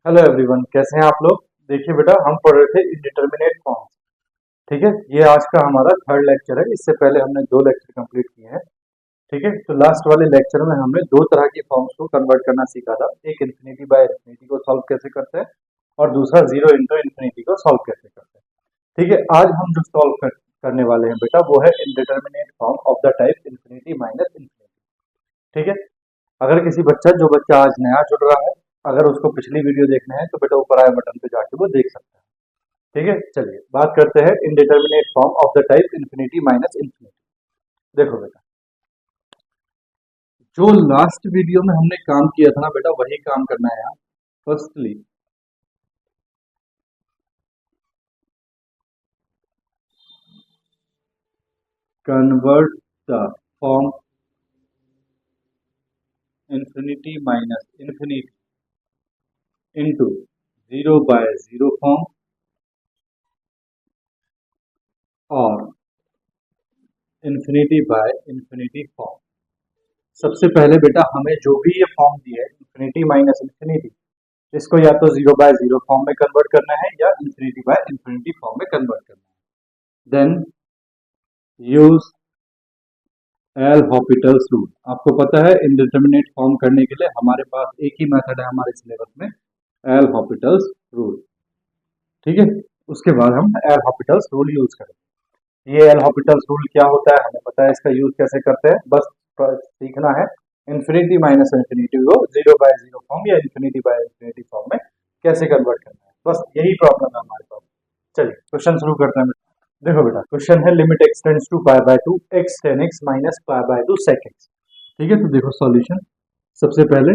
Hello everyone, कैसे हैं आप लोग। देखिए बेटा, हम पढ़ रहे थे इंडिटरमिनेट फॉर्म्स। ठीक है, ये आज का हमारा थर्ड लेक्चर है। इससे पहले हमने दो लेक्चर कंप्लीट किए हैं। ठीक है, तो लास्ट वाले लेक्चर में हमने दो तरह की फॉर्म्स को कन्वर्ट करना सीखा था। एक इन्फिनिटी बाय इन्फिनिटी को सॉल्व कैसे करते हैं और दूसरा जीरो इंटू इन्फिनिटी को सॉल्व कैसे करते हैं। ठीक है, आज हम जो करने वाले हैं बेटा, वो है indeterminate form of the type infinity minus infinity. ठीक है, अगर किसी जो बच्चा आज नया जुड़ रहा है, अगर उसको पिछली वीडियो देखना है तो बेटा ऊपर आए बटन पे जाके वो देख सकता है। ठीक है, चलिए बात करते हैं indeterminate form of the type infinity minus infinity. देखो बेटा, जो लास्ट वीडियो में हमने काम किया था ना बेटा, वही काम करना है यहाँ। Firstly convert the form infinity minus infinity into zero by zero form और इन्फिनिटी बाय इन्फिनिटी फॉर्म। सबसे पहले बेटा, हमें जो भी ये फॉर्म दिया है इन्फिनिटी माइनस इन्फिनिटी, इसको या तो जीरो बाय जीरो फॉर्म में कन्वर्ट करना है या इन्फिनिटी बाय इन्फिनिटी फॉर्म में कन्वर्ट करना है। Then use L'Hopital's rule. आपको पता है इंडिटरमिनेट फॉर्म करने के लिए हमारे पास एक ही मेथड है हमारे सिलेबस में, एल हॉपिटल्स रूल। ठीक है, उसके बाद हम एल हॉपिटल्स रूल यूज करेंगे। ये एल हॉपिटल्स रूल क्या होता है हमें पता है, इसका यूज कैसे करते हैं, बस सीखना है। इन्फिनिटी माइनस इन्फिनिटी को जीरो बाय जीरो फॉर्म या इन्फिनिटी बाय इन्फिनिटी फॉर्म में कैसे कन्वर्ट करना है, बस यही प्रॉब्लम है हमारे पास। चलिए क्वेश्चन शुरू करते हैं। देखो बेटा, क्वेश्चन है limit x tends to pi by two x tan x minus pi by two sec x. ठीक है, तो देखो सॉल्यूशन। सबसे पहले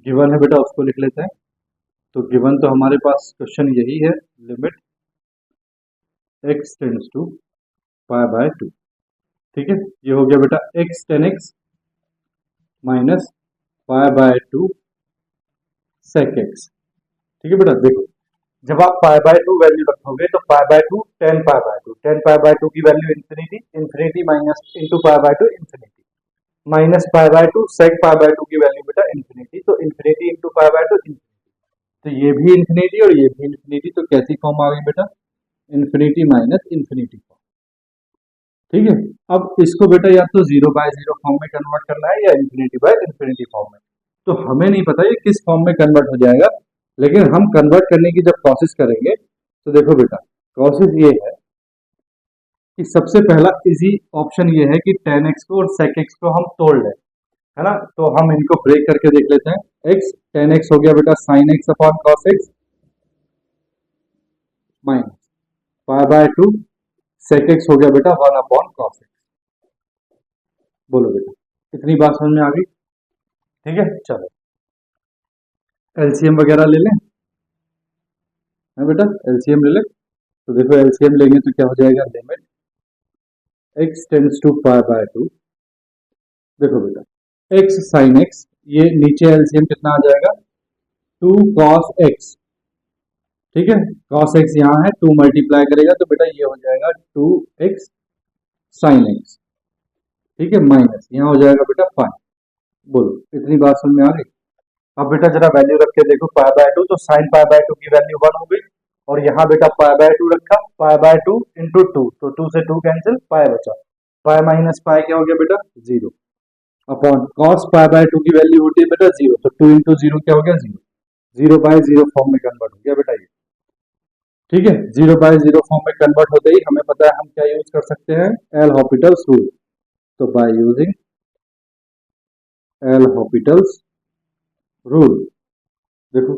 गिवन है बेटा, उसको लिख लेते हैं। तो गिवन तो हमारे पास क्वेश्चन यही है, limit x tends to pi by two. ठीक है, ये हो गया बेटा x tan x minus pi by two sec x. ठीक है बेटा, देखो जब आप पाई बाय टू वैल्यू रखोगे तो pi by two tan pi by two की value infinity, infinity minus into pi by two infinity, minus pi by two sec pi by two की वैल्यू बेटा इन्फिनिटी, तो infinity into pi by two infinity. तो ये भी infinity और ये भी इन्फिनिटी, तो कैसी फॉर्म आ गई बेटा, इन्फिनिटी माइनस इन्फिनिटी फॉर्म। ठीक है, अब इसको बेटा या तो जीरो बाय जीरो फॉर्म में कन्वर्ट करना है या इन्फिनिटी बाय इन्फिनिटी फॉर्म में। तो हमें नहीं पता ये किस फॉर्म में कन्वर्ट हो जाएगा, लेकिन हम कन्वर्ट करने की जब प्रोसेस करेंगे तो देखो बेटा, प्रोसेस ये है कि सबसे पहला इजी ऑप्शन ये है कि टेन एक्स को और सेक एक्स को हम तोड़ लें, है ना। तो हम इनको ब्रेक करके देख लेते हैं। एक्स टेन एक्स हो गया बेटा sine x upon cos x minus pi by two sec x हो गया बेटा वन अपॉन कॉस एक्स। बोलो बेटा, इतनी बात समझ में आ गई। ठीक है, चलो एलसीएम वगैरह ले लें, है बेटा, एलसीएम ले लें। तो देखो एलसीएम लेंगे तो क्या हो जाएगा, limit x tends to pi by two. देखो बेटा एक्स साइन एक्स, ये नीचे एलसीएम कितना आ जाएगा, टू कॉस एक्स। ठीक है, कॉस एक्स यहाँ है, टू मल्टीप्लाई करेगा तो बेटा ये हो जाएगा टू एक्स साइन एक्स। ठीक है, माइनस यहाँ हो जाएगा बेटा फाइव। बोलो इतनी बात समझ में आ गई। अब बेटा जरा वैल्यू रख के देखो, पाई बाय टू तो साइन पाई बाय टू की वैल्यू वन हो गई, और यहाँ बेटा पाई बाय टू रखा, पाई बाय टू इंटू टू, तो टू से टू कैंसिल, पाई बचा, पाई माइनस पाई क्या हो गया बेटा zero, upon cos pi by two की वैल्यू होती है बेटा जीरो, तो टू इंटू जीरो क्या हो गया zero, zero by zero form में कन्वर्ट हो गया बेटा ये। ठीक है, जीरो बाय जीरो फॉर्म में कन्वर्ट होते ही हमें पता है हम क्या यूज कर सकते हैं, एल हॉपिटल्स रूल। तो by using L'Hopital's rule, देखो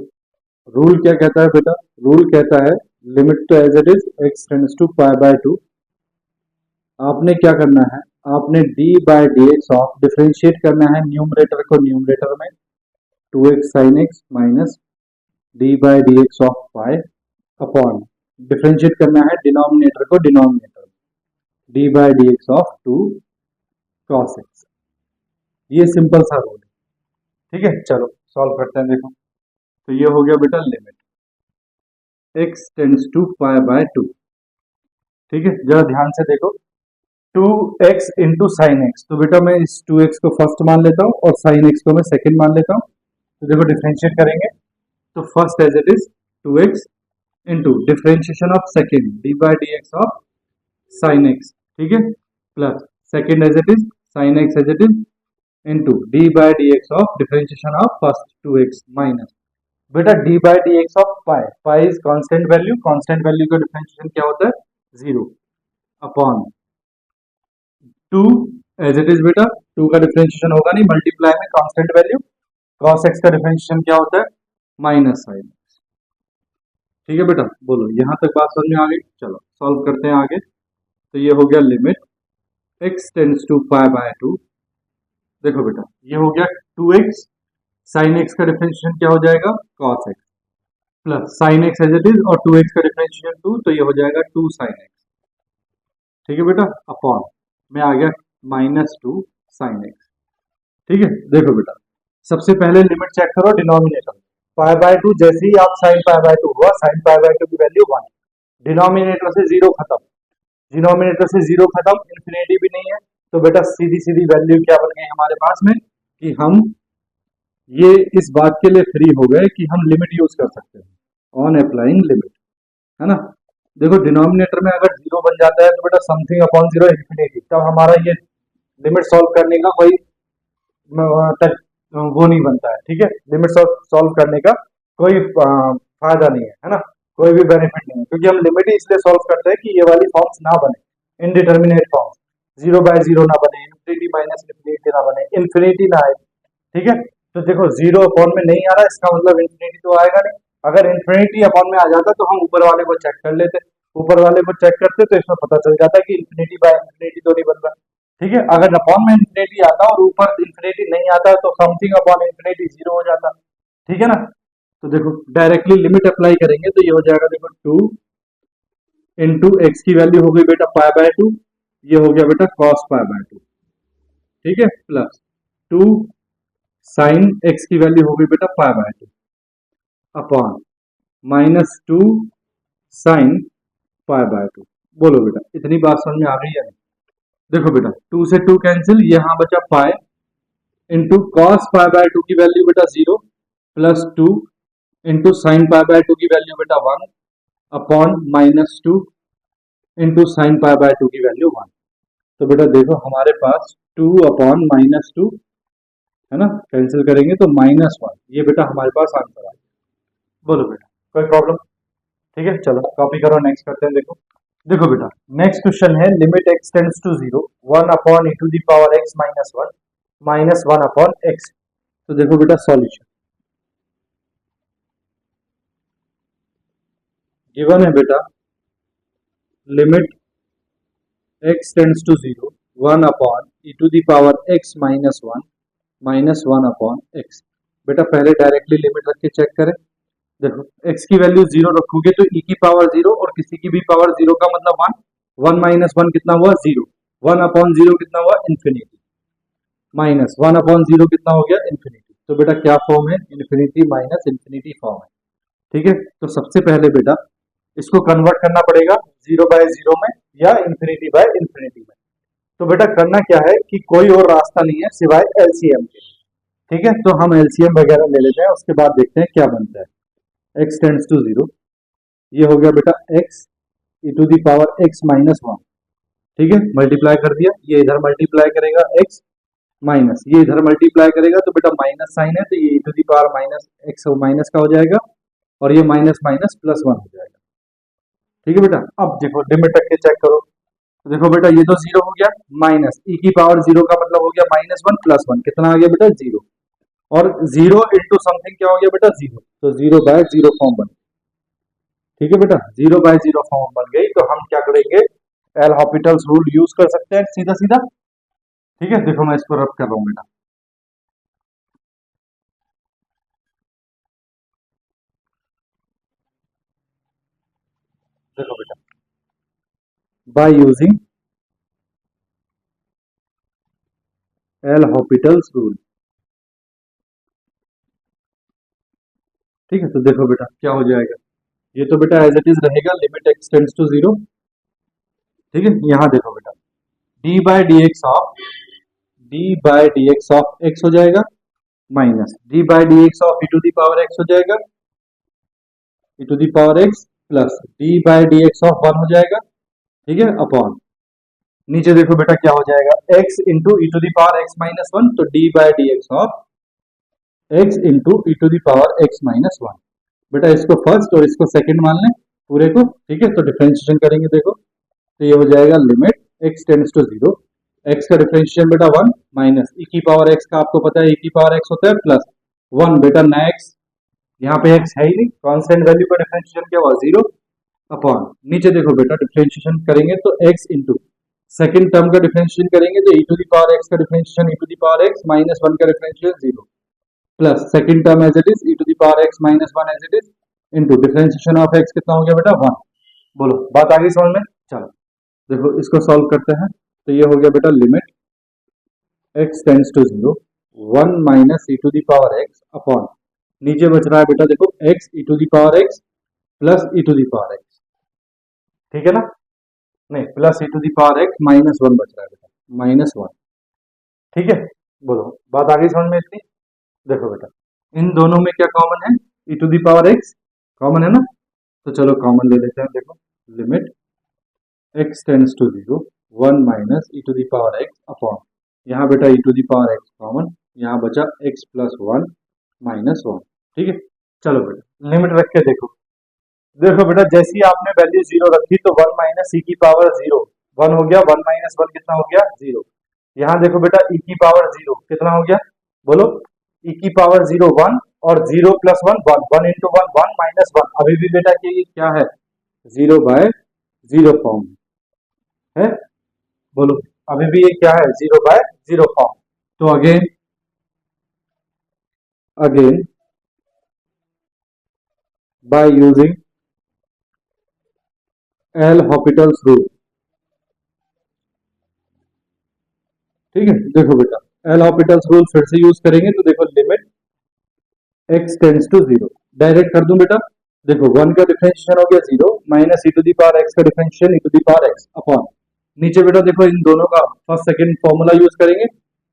रूल क्या कहता है बेटा, रूल कहता है लिमिट तो as it is x tends to pi by two. आपने क्या करना है, आपने d by d x of differentiate करना है न्यूमरेटर को न्यूमरेटर में, two x sine x minus d by d x of pi, upon differentiate करना है डिनोमिनेटर को डिनोमिनेटर में, D by d x of two cos x. ये simple सा रूल है। ठीक है, चलो सॉल्व करते हैं। देखो तो ये हो गया बेटा limit x tends to pi by two. ठीक है, जरा ध्यान से देखो, two x into sine x, तो बेटा मैं इस टू एक्स को फर्स्ट मान लेता हूँ और साइन एक्स को मैं सेकेंड मान लेता हूँ। तो देखो डिफ्रेंशिएट करेंगे तो first as it is 2x into differentiation of second d by d x of sine x, ठीक है, plus second as it is sine x as it is into d by d x of differentiation of first 2x minus बेटा d by d x of pi, pi is constant value का differentiation क्या होता है 0 upon 2 as it is बेटा 2 का differentiation होगा नहीं, multiply में कांस्टेंट वैल्यू cos x का डिफरेंशिएशन क्या होता है माइनस साइन एक्स, ठीक है बेटा, बोलो यहां तक बात समझ में आ गई। चलो सॉल्व करते हैं आगे। तो ये हो गया limit x tends to pi by 2, देखो बेटा ये हो गया 2x साइन x का डिफरेंशिएशन क्या हो जाएगा cos x plus sine x as it is और 2x का डिफरेंशिएशन 2, तो ये हो जाएगा 2 साइन x, ठीक है बेटा, अपॉन में आ गया -2 साइन x, ठीक है। देखो बेटा सबसे पहले लिमिट चेक करो डिनोमिनेटर, पाई बाय 2 जैसे ही आप साइन पाई बाय 2 हुआ, साइन पाई बाय 2 की वैल्यू 1, डिनोमिनेटर से 0 खत्म, डिनोमिनेटर से 0 खत्म, इन्फिनिटी भी नहीं है, तो बेटा सीधी सीधी वैल्यू क्या बन गई हमारे पास में कि हम ये इस बात के लिए फ्री हो गए कि हम लिमिट यूज कर सकते हैं ऑन अप्लाइंग लिमिट, है ना। देखो डिनोमिनेटर में अगर 0 बन जाता है तो बेटा समथिंग अपॉन 0 इन्फिनिटी, तब हमारा ये लिमिट सॉल्व करने का कोई वो नहीं बनता है, ठीक है, लिमिट सॉल्व करने का कोई फायदा नहीं है ना, कोई भी बेनिफिट नहीं है, क्योंकि हम लिमिट ही इसलिए सॉल्व करते हैं कि ये वाली फॉर्म्स ना बने, इनडिटर्मिनेट फॉर्म्स, 0 बाय 0 ना बने, इन्फिनिटी माइनस इन्फिनिटी ना बने, इन्फिनिटी ना आए, ठीक है। तो देखो 0 अपॉन में नहीं आ रहा, इसका मतलब इन्फिनिटी तो आएगा नहीं, अगर इन्फिनिटी अपॉन में आ जाता तो हम ऊपर वाले को चेक कर लेते, ऊपर वाले को चेक करते तो इसमें पता चल जाता कि इन्फिनिटी बाय इन्फिनिटी तो नहीं बन रहा, ठीक है। अगर अपॉन में इन्फिनिटी आता और ऊपर इन्फिनिटी नहीं आता तो समथिंग अपॉन इन्फिनिटी 0 हो जाता, ठीक है ना। तो देखो डायरेक्टली लिमिट अप्लाई करेंगे तो ये हो जाएगा, देखो 2 इंटू एक्स की वैल्यू हो गई बेटा पाई बाय 2, ये हो गया बेटा कॉस पाई बाय 2, ठीक है, प्लस 2 साइन एक्स की वैल्यू हो गई बेटा पाई by 2 upon -2 sine pi by 2। बोलो बेटा इतनी बात समझ में आ गई है? देखो बेटा 2 से 2 कैंसिल, यहां बचा pi into cos pi by 2 की वैल्यू बेटा 0 plus 2 into sine pi by 2 की वैल्यू बेटा 1 upon -2 into sine pi by 2 की वैल्यू 1। तो बेटा देखो हमारे पास 2 अपॉन -2 है ना, कैंसिल करेंगे तो -1, ये बेटा हमारे पास आंसर आ गया। बोलो बेटा कोई प्रॉब्लम? ठीक है, चलो कॉपी करो, नेक्स्ट करते हैं। देखो देखो बेटा नेक्स्ट क्वेश्चन है limit x tends to 0 1 upon e to the power x minus 1 minus 1 upon x। तो देखो बेटा सॉल्यूशन गिवन है बेटा limit x tends to 0 1 upon e to the power x minus 1 minus 1 upon x। बेटा पहले directly limit रख के check करें। देखो x की वैल्यू 0 रखोगे तो e की पावर 0 और किसी की भी पावर 0 का मतलब 1, 1 माइनस 1 कितना हुआ 0, 1 अपॉन 0 कितना हुआ इन्फिनिटी, माइनस 1 अपॉन 0 कितना हो गया इन्फिनिटी। तो बेटा क्या फॉर्म है, इन्फिनिटी माइनस इन्फिनिटी फॉर्म है, ठीक है। तो सबसे पहले बेटा इसको कन्वर्ट करना पड़ेगा 0 बाय 0 में या इन्फिनिटी बाय इन्फिनिटी में। तो बेटा करना क्या है कि कोई और रास्ता नहीं है सिवाय एलसीएम के, ठीक है। तो हम एलसीएम वगैरह ले लेते हैं, उसके बाद देखते हैं क्या बनता है। x टेंड्स टू 0, ये हो गया बेटा x e to the power x minus 1, ठीक है, मल्टीप्लाई कर दिया, ये इधर मल्टीप्लाई करेगा x माइनस, ये इधर मल्टीप्लाई करेगा तो बेटा माइनस साइन है तो ये e to the power minus x minus का हो जाएगा और ये माइनस माइनस प्लस 1 हो जाएगा, ठीक है बेटा। अब देखो लिमिट रख के चेक करो, तो देखो बेटा ये तो 0 हो गया, माइनस e की पावर 0 का मतलब हो गया -1 प्लस 1 कितना आ गया बेटा 0, और 0 इंटू समथिंग क्या हो गया बेटा 0, तो 0 बाय 0 फॉर्म बन गई, ठीक है बेटा, 0 बाय 0 फॉर्म बन गई। तो हम क्या करेंगे, एल हॉपिटल्स रूल यूज कर सकते हैं सीधा सीधा, ठीक है। देखो मैं इसको रब कर रहा हूं बेटा, देखो बेटा bye using L'Hopital's rule, ठीक है। तो देखो बेटा क्या हो जाएगा, ये तो बेटा एज इट इज रहेगा लिमिट x टेंड्स टू 0, ठीक है। यहाँ देखो बेटा d by d x of x हो जाएगा minus d by d x of e to the power x हो जाएगा e to the power x plus d by d x of 1 हो जाएगा, ठीक है, अपॉन नीचे देखो बेटा क्या हो जाएगा, x into e to the power x minus one, तो d by d x of x into e to the power x minus one. बेटा इसको फर्स्ट और इसको सेकंड मान लें पूरे को, ठीक है, तो डिफरेंशिएशन करेंगे देखो, तो ये हो जाएगा limit x tends to zero, x का डिफरेंशिएशन बेटा 1 माइनस ई की पावर x का आपको पता है ई की पावर x होता है प्लस 1 बेटा नया x, यहाँ पे x है ही नहीं, कांस्टेंट वैल्यू का डिफरेंशिएशन क्या हुआ 0 अपॉन नीचे देखो बेटा डिफरेंशिएशन करेंगे तो x इंटू सेकंड टर्म का डिफरेंशिएशन करेंगे तो e to the power x का differentiation e to the power x minus 1 का differentiation 0 plus second term as it is e to the power x minus 1 as it is into differentiation of x कितना हो गया बेटा 1। बोलो बात आ गई समझ में? चलो देखो इसको सॉल्व करते हैं, तो ये हो गया बेटा limit x tends to 0 1 minus e to the power x upon नीचे बच रहा है बेटा देखो x e to the power x plus e to the power x, ठीक है ना, नहीं plus e to the power x minus 1 बच रहा है बेटा माइनस 1, ठीक है। बोलो बात आ गई समझ में इतनी? देखो बेटा इन दोनों में क्या कॉमन है, e to the power x common है ना, तो चलो कॉमन ले लेते हैं, देखो limit x tends to 0 1 minus e to the power x upon यहाँ बेटा e to the power x common, यहाँ बचा एक्स प्लस 1 माइनस 1, ठीक है। चलो बेटा लिमिट रख के देखो, देखो बेटा जैसी आपने वैल्यू 0 रखी तो 1 माइनस ई की पावर 0 1 हो गया, 1 माइनस 1 कितना हो गया 0। यहाँ देखो बेटा ई की पावर 0 कितना हो गया, बोलो ई की पावर 0 1 और 0 प्लस 1 1 1 इंटू 1 1 माइनस 1, अभी भी बेटा ये क्या है 0 बाय 0 फॉर्म है, बोलो अभी भी ये क्या है 0 बाय 0 फॉर्म। तो again again by using L'Hopital's rule, ठीक है, देखो बेटा एल हॉपिटल्स रूल फिर से यूज करेंगे तो देखो limit x tends to 0 direct कर दूं बेटा, देखो 1 का डिफरेंशिएशन हो गया 0 minus e to the power x का differentiation e to the power x upon नीचे बेटा देखो इन दोनों का फर्स्ट सेकंड फॉर्मूला यूज करेंगे,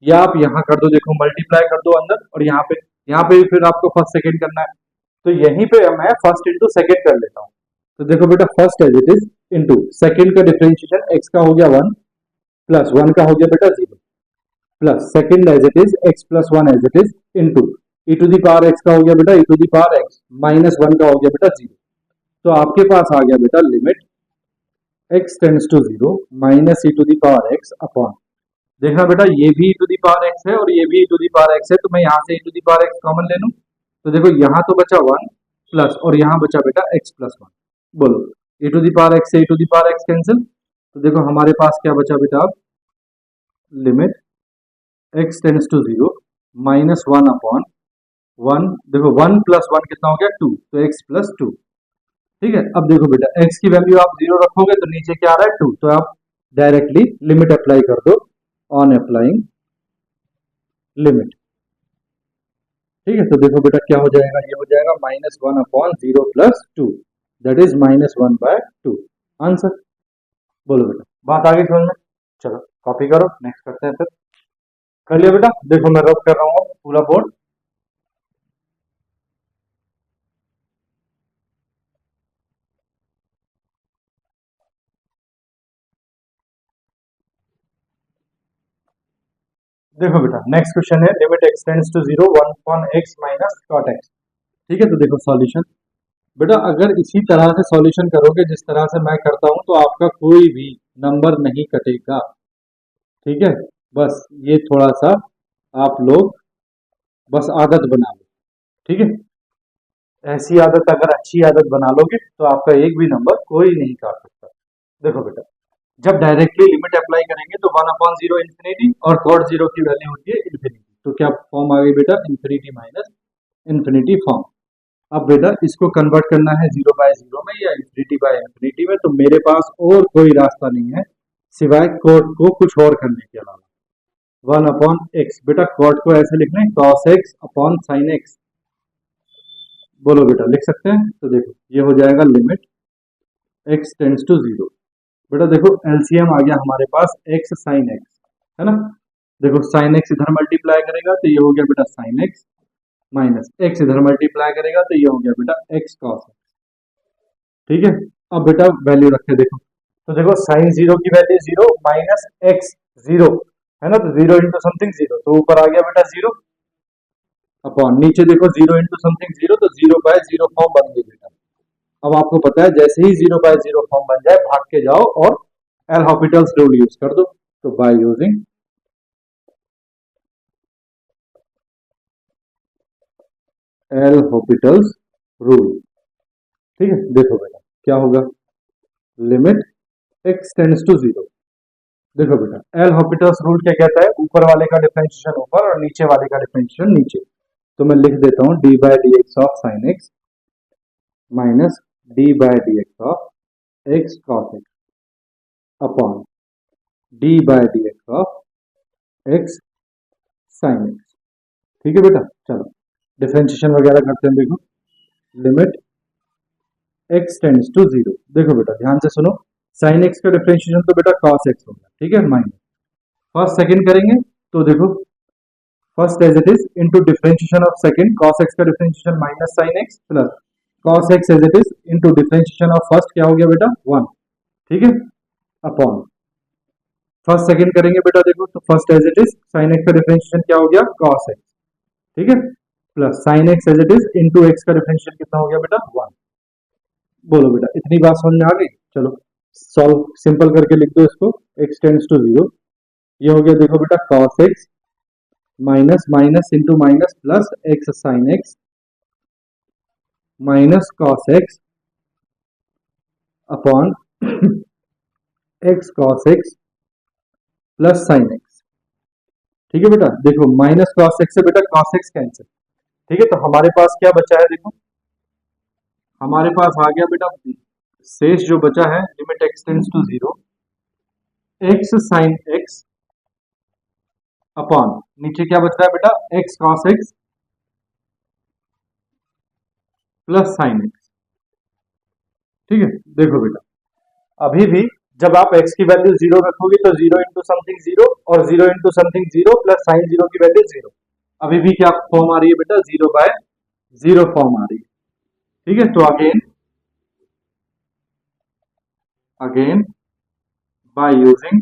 या आप यहाँ कर दो देखो मल्टीप्लाई कर दो अंदर और यहाँ पे भी फिर आपको फर्स्ट सेकंड करना है, तो यहीं पे मैं फर्स्ट इंटू सेकंड कर लेता हूँ, तो देखो बेटा first as it is into second का डिफरेंशिएशन x का हो गया 1 प्लस 1 का हो गया बेटा 0 plus second as it is x plus 1 as it is into e to the power x का हो गया बेटा e to the power x minus 1 का हो गया बेटा 0। तो आपके पास आ गया बेटा limit x tends to 0 minus e to the power x upon देखना बेटा ये भी e to the power x है और ये भी e to the power x है, तो मैं यहाँ से e to the power x common ले लूँ, तो देखो यहाँ तो बचा 1 प्लस और यहाँ बचा बेटा x प्लस 1, बोलो e to the power x से e to the power x cancel, तो देखो हमारे पास क्या बचा बेटा अब limit x tends to 0 minus 1 upon 1, देखो 1 प्लस 1 कितना हो गया 2, तो x प्लस 2, ठीक है। अब देखो बेटा x की वैल्यू आप 0 रखोगे तो नीचे क्या आ रहा है 2, तो आप डायरेक्टली लिमिट अप्लाई कर दो ऑन अप्लाइंग लिमिट, ठीक है। तो देखो बेटा क्या हो जाएगा, ये हो जाएगा minus 1 upon 0 plus 2 that is minus 1 by 2 answer. बोलो बेटा बात आ गई समझ में? चलो कॉपी करो, नेक्स्ट करते हैं फिर, कर लिया बेटा, देखो मैं रब कर रहा हूँ पूरा बोर्ड, देखो बेटा नेक्स्ट क्वेश्चन है limit x tends to 0 1 upon x minus cot x, ठीक है। तो देखो सॉल्यूशन बेटा अगर इसी तरह से सॉल्यूशन करोगे जिस तरह से मैं करता हूं तो आपका कोई भी नंबर नहीं कटेगा, ठीक है। बस ये थोड़ा सा आप लोग बस आदत बना लो, ठीक है, ऐसी आदत अगर अच्छी आदत बना लोगे तो आपका एक भी नंबर कोई नहीं काट सकता। देखो बेटा जब डायरेक्टली लिमिट अप्लाई करेंगे तो 1 अपॉन 0 इन्फिनिटी और cot 0 की वैल्यू होती है इन्फिनिटी, तो क्या फॉर्म आ गई बेटा इन्फिनिटी माइनस इन्फिनिटी फॉर्म। अब बेटा इसको कन्वर्ट करना है 0 बाय 0 में या इन्फिनिटी बाय इन्फिनिटी में, तो मेरे पास और कोई रास्ता नहीं है सिवाय cot को कुछ और करने के अलावा, 1 अपॉन एक्स, बेटा cot को ऐसे लिखना है cos x upon sin x, बोलो बेटा लिख सकते हैं, तो देखो ये हो जाएगा लिमिट x टेंड्स टू 0, बेटा देखो एलसीएम आ गया हमारे पास x sin x, है ना, देखो sin x इधर मल्टीप्लाई करेगा तो ये हो गया बेटा sin x माइनस x इधर मल्टीप्लाई करेगा तो ये हो गया बेटा x cos x, ठीक है। अब बेटा वैल्यू रखे देखो, तो देखो साइन जीरो की value zero minus x zero है ना, तो जीरो इंटू समथिंग जीरो, तो ऊपर आ गया बेटा जीरो, अपॉन नीचे देखो जीरो इंटू समथिंग जीरो, तो जीरो बाय जीरो फॉर्म बन गई बेटा। अब आपको पता है जैसे ही जीरो बाय जीरो फॉर्म बन जाए भाग के जाओ और एल हॉपिटल्स रूल यूज कर दो। तो by using L'Hopital's rule, ठीक है। देखो बेटा क्या होगा, limit x tends to zero. देखो बेटा एल हॉपिटल्स रूल क्या कहता है, ऊपर वाले का डिफरेंशिएशन ऊपर और नीचे वाले का डिफरेंशिएशन नीचे। तो मैं लिख देता हूं d by d x of sine x minus d by d x of x cos x upon d by d x of x sine x. ठीक है बेटा, चलो डिफरेंशिएशन वगैरह करते हैं। देखो limit x tends to zero, देखो बेटा ध्यान से सुनो, साइन एक्स का डिफरेंशिएशन तो बेटा कॉस एक्स होगा, ठीक है, माइनस फर्स्ट सेकंड करेंगे, तो देखो first as it is into differentiation of second cos x का differentiation minus sine x plus cos x as it is into differentiation of first क्या हो गया बेटा वन, ठीक है, अपॉन फर्स्ट सेकंड करेंगे बेटा, देखो तो first as it is sine x का डिफरेंशिएशन क्या हो गया कॉस एक्स, ठीक है, plus sine x as it is into x का डिफरेंशिएशन कितना हो गया बेटा वन। बोलो बेटा इतनी बात समझ में आ गई। चलो सॉल्व सिंपल करके लिख दो इसको, एक्स टेंड्स टू जीरो, ये हो गया देखो बेटा cos x minus minus into minus plus x sine x minus cos x upon x cos x plus sine x. ठीक है बेटा, देखो माइनस कॉस एक्स से बेटा कॉस एक्स कैंसिल, ठीक है, तो हमारे पास क्या बचा है, देखो हमारे पास आ गया बेटा शेष जो बचा है limit x tends to zero x sine x upon नीचे क्या बच रहा है बेटा x cos x plus sine x. ठीक है, देखो बेटा अभी भी जब आप x की वैल्यू जीरो रखोगे तो जीरो इंटू समथिंग जीरो और zero into something zero plus sine zero की वैल्यू जीरो, अभी भी क्या फॉर्म आ रही है बेटा जीरो बाय जीरो फॉर्म आ रही है। ठीक है, तो again again by using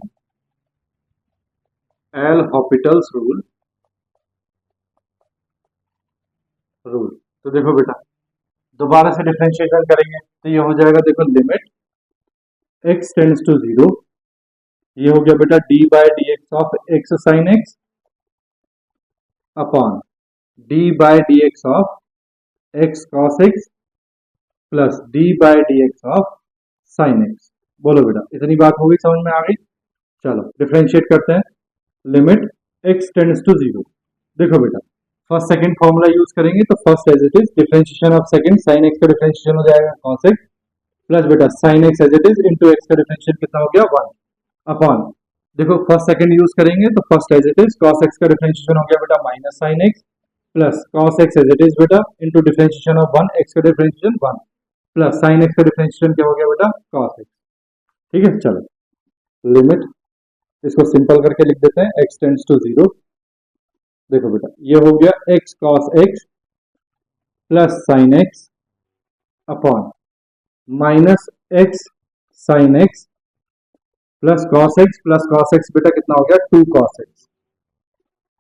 L'Hopital's rule तो देखो बेटा दोबारा से डिफरेंशिएशन करेंगे तो ये हो जाएगा, देखो limit x tends to zero, ये हो गया बेटा d by d x of x sine x upon d by d x of x cos x plus d by d x of sine x. बोलो बेटा इतनी बात होगी, समझ में आ गई। चलो डिफरेंशिएट करते हैं, limit x tends to zero, देखो बेटा फर्स्ट सेकंड फॉर्मूला यूज करेंगे तो first as it is differentiation of second sine x का डिफरेंशिएशन हो जाएगा cos x प्लस बेटा sine x as it is into x का डिफरेंशिएशन कितना हो गया वन अपॉन देखो फर्स्ट सेकंड यूज करेंगे तो first as it is cos x का डिफरेंशिएशन हो गया बेटा minus sine x plus cos x as it is बेटा into differentiation of one x का differentiation one plus sine x का डिफरेंशिएशन क्या हो गया बेटा cos x। ठीक है, चलो लिमिट इसको सिंपल करके लिख देते हैं x टेंड्स टू जीरो, देखो बेटा ये हो गया x cos x plus sine x upon minus x sine x plus cos x बेटा कितना हो गया टू cos x।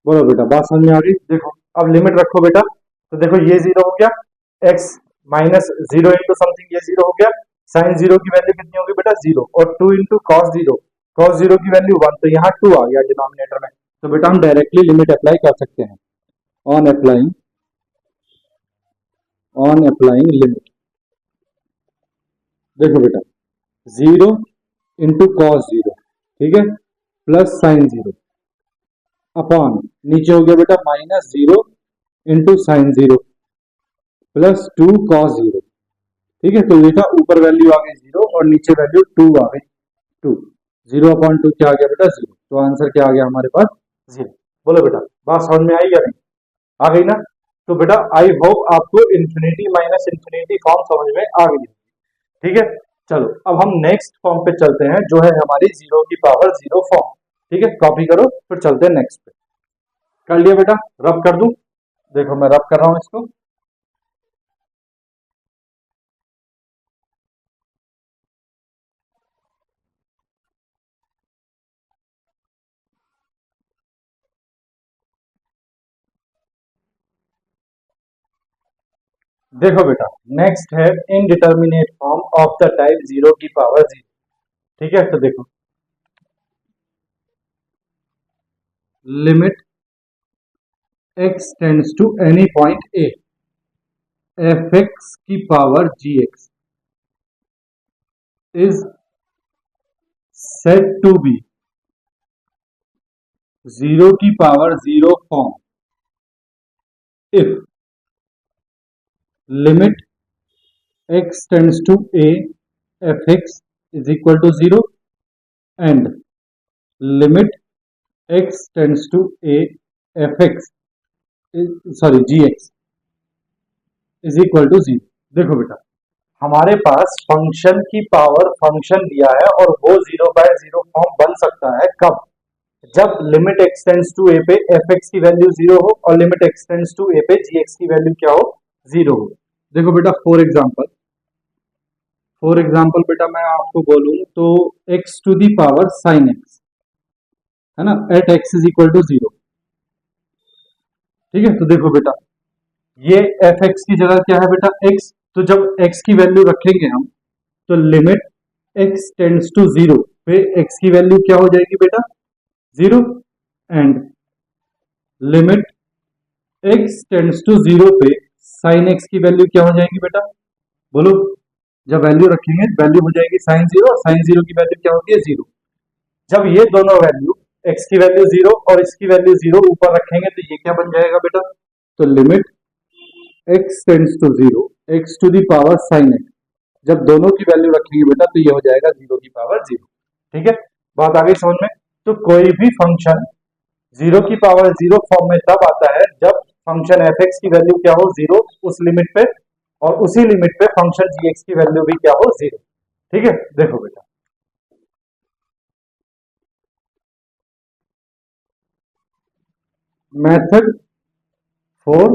बोलो बेटा बात समझ में आ गई। देखो अब लिमिट रखो बेटा, तो देखो ये जीरो हो गया, x minus zero into something ये जीरो हो गया, साइन जीरो की वैल्यू कितनी होगी बेटा जीरो और टू इंटू कॉस जीरो की वैल्यू वन, तो यहाँ टू आ गया डिनोमिनेटर में, तो बेटा हम डायरेक्टली लिमिट अप्लाई कर सकते हैं ऑन अप्लाइंग लिमिट। देखो बेटा जीरो इंटू कॉस जीरो, ठीक है, प्लस साइन जीरो अपॉन नीचे हो गया बेटा minus zero into sine zero plus two cos zero. ठीक है, तो बेटा ऊपर वैल्यू आ गई जीरो और नीचे वैल्यू टू आ गई, टू जीरो अपॉन टू क्या आ गया बेटा जीरो, तो आंसर क्या आ गया हमारे पास जीरो। बोलो बेटा बात समझ में आई या नहीं, आ गई ना। तो बेटा आई होप आपको इन्फिनिटी माइनस इन्फिनिटी फॉर्म समझ में आ गई। ठीक है, चलो अब हम नेक्स्ट फॉर्म पे चलते हैं जो है हमारी जीरो की पावर जीरो फॉर्म। ठीक है, कॉपी करो फिर चलते हैं नेक्स्ट पे। कर लिया बेटा, रब कर दूं, देखो मैं रब कर रहा हूं इसको। देखो बेटा, नेक्स्ट है indeterminate form of the type 0 की पावर 0। ठीक है, तो देखो, limit x tends to any point a, fx की power gx is said to be 0 की power 0 form if limit x tends to a, fx is equal to 0 and limit x tends to a, fx gx is equal to 0। देखो बेटा, हमारे पास function की power function दिया है और वो 0/0 form बन सकता है कब? जब लिमिट एक्सटेंड्स टू ए पे fx की वैल्यू 0 हो और लिमिट एक्सटेंड्स टू ए पे gx की वैल्यू क्या हो? 0 हो। देखो बेटा, फॉर एग्जाम्पल बेटा मैं आपको बोलूं तो x to the power sine x, है ना, at x is equal to 0। ठीक है, तो देखो बेटा, ये fx की जगह क्या है बेटा? x। तो जब x की वैल्यू रखेंगे हम, तो लिमिट x टेंड्स टू 0 पे x की वैल्यू क्या हो जाएगी बेटा? 0 and limit x tends to 0 पे साइन x की वैल्यू क्या हो जाएगी बेटा? बोलो, जब वैल्यू रखेंगे वैल्यू हो जाएगी साइन 0 और साइन 0 की वैल्यू क्या होती है? 0। जब ये दोनों वैल्यू x की वैल्यू 0 और इसकी वैल्यू 0 ऊपर रखेंगे तो ये क्या बन जाएगा बेटा? तो limit x tends to 0 x to the power sine x, जब दोनों की वैल्यू रखेंगे बेटा तो ये हो जाएगा 0 की पावर 0। ठीक है, बात आ गई समझ में? तो कोई भी फंक्शन 0 की पावर 0 फॉर्म में तब आता है जब फंक्शन fx की वैल्यू क्या हो? 0 उस लिमिट पे, और उसी लिमिट पे फंक्शन gx की वैल्यू भी क्या हो? 0। ठीक है, देखो बेटा, मेथड फॉर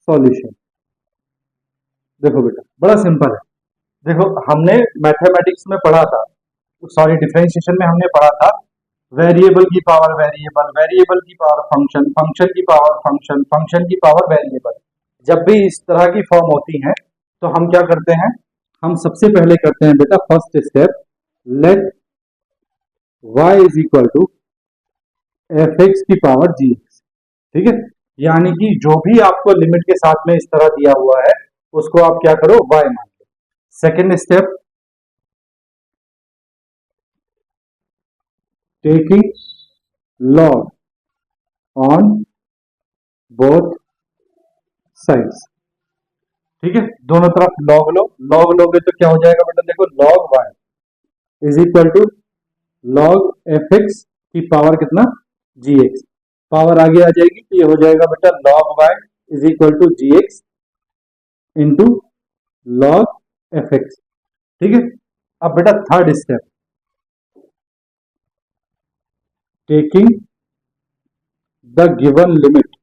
सॉल्यूशन। देखो बेटा, बड़ा सिंपल है। देखो, हमने मैथमेटिक्स में पढ़ा था, सॉरी डिफरेंशिएशन में हमने पढ़ा था वेरिएबल की पावर वेरिएबल, वेरिएबल की पावर फंक्शन, फंक्शन की पावर फंक्शन, फंक्शन की पावर वेरिएबल। जब भी इस तरह की फॉर्म होती है तो हम क्या करते हैं? हम सबसे पहले करते हैं बेटा first step, let y is equal to f x की पावर जी एक्स। ठीक है, यानी कि जो भी आपको लिमिट के साथ में इस तरह दिया हुआ है उसको आप क्या करो? y मान लो। Second step, taking log on both sides. ठीक है, दोनों तरफ log लो, log लोगे तो क्या हो जाएगा बेटा? देखो, log y is equal to log f x की पावर कितना? G x. पावर आगे आ जाएगी तो ये हो जाएगा बेटा log y is equal to g x into log f x. ठीक है, अब बेटा third step, taking the given limit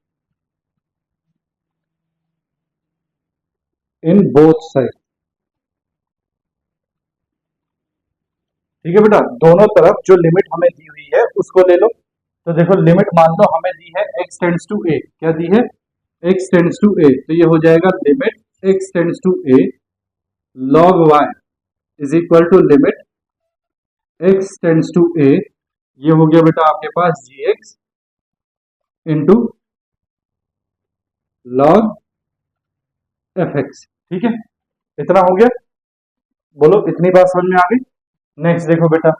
in both side. ठीक है बेटा, दोनों तरफ जो लिमिट हमें दी हुई है उसको ले लो। तो देखो, लिमिट मान लो हमें दी है x टेंड्स टू a, क्या दी है? x टेंड्स टू a, तो ये हो जाएगा limit x tends to a log y is equal to limit x tends to a, ये हो गया बेटा आपके पास gx इंटू log fx। ठीक है, इतना हो गया। बोलो, इतनी बात समझ में आ गई? नेक्स्ट देखो बेटा,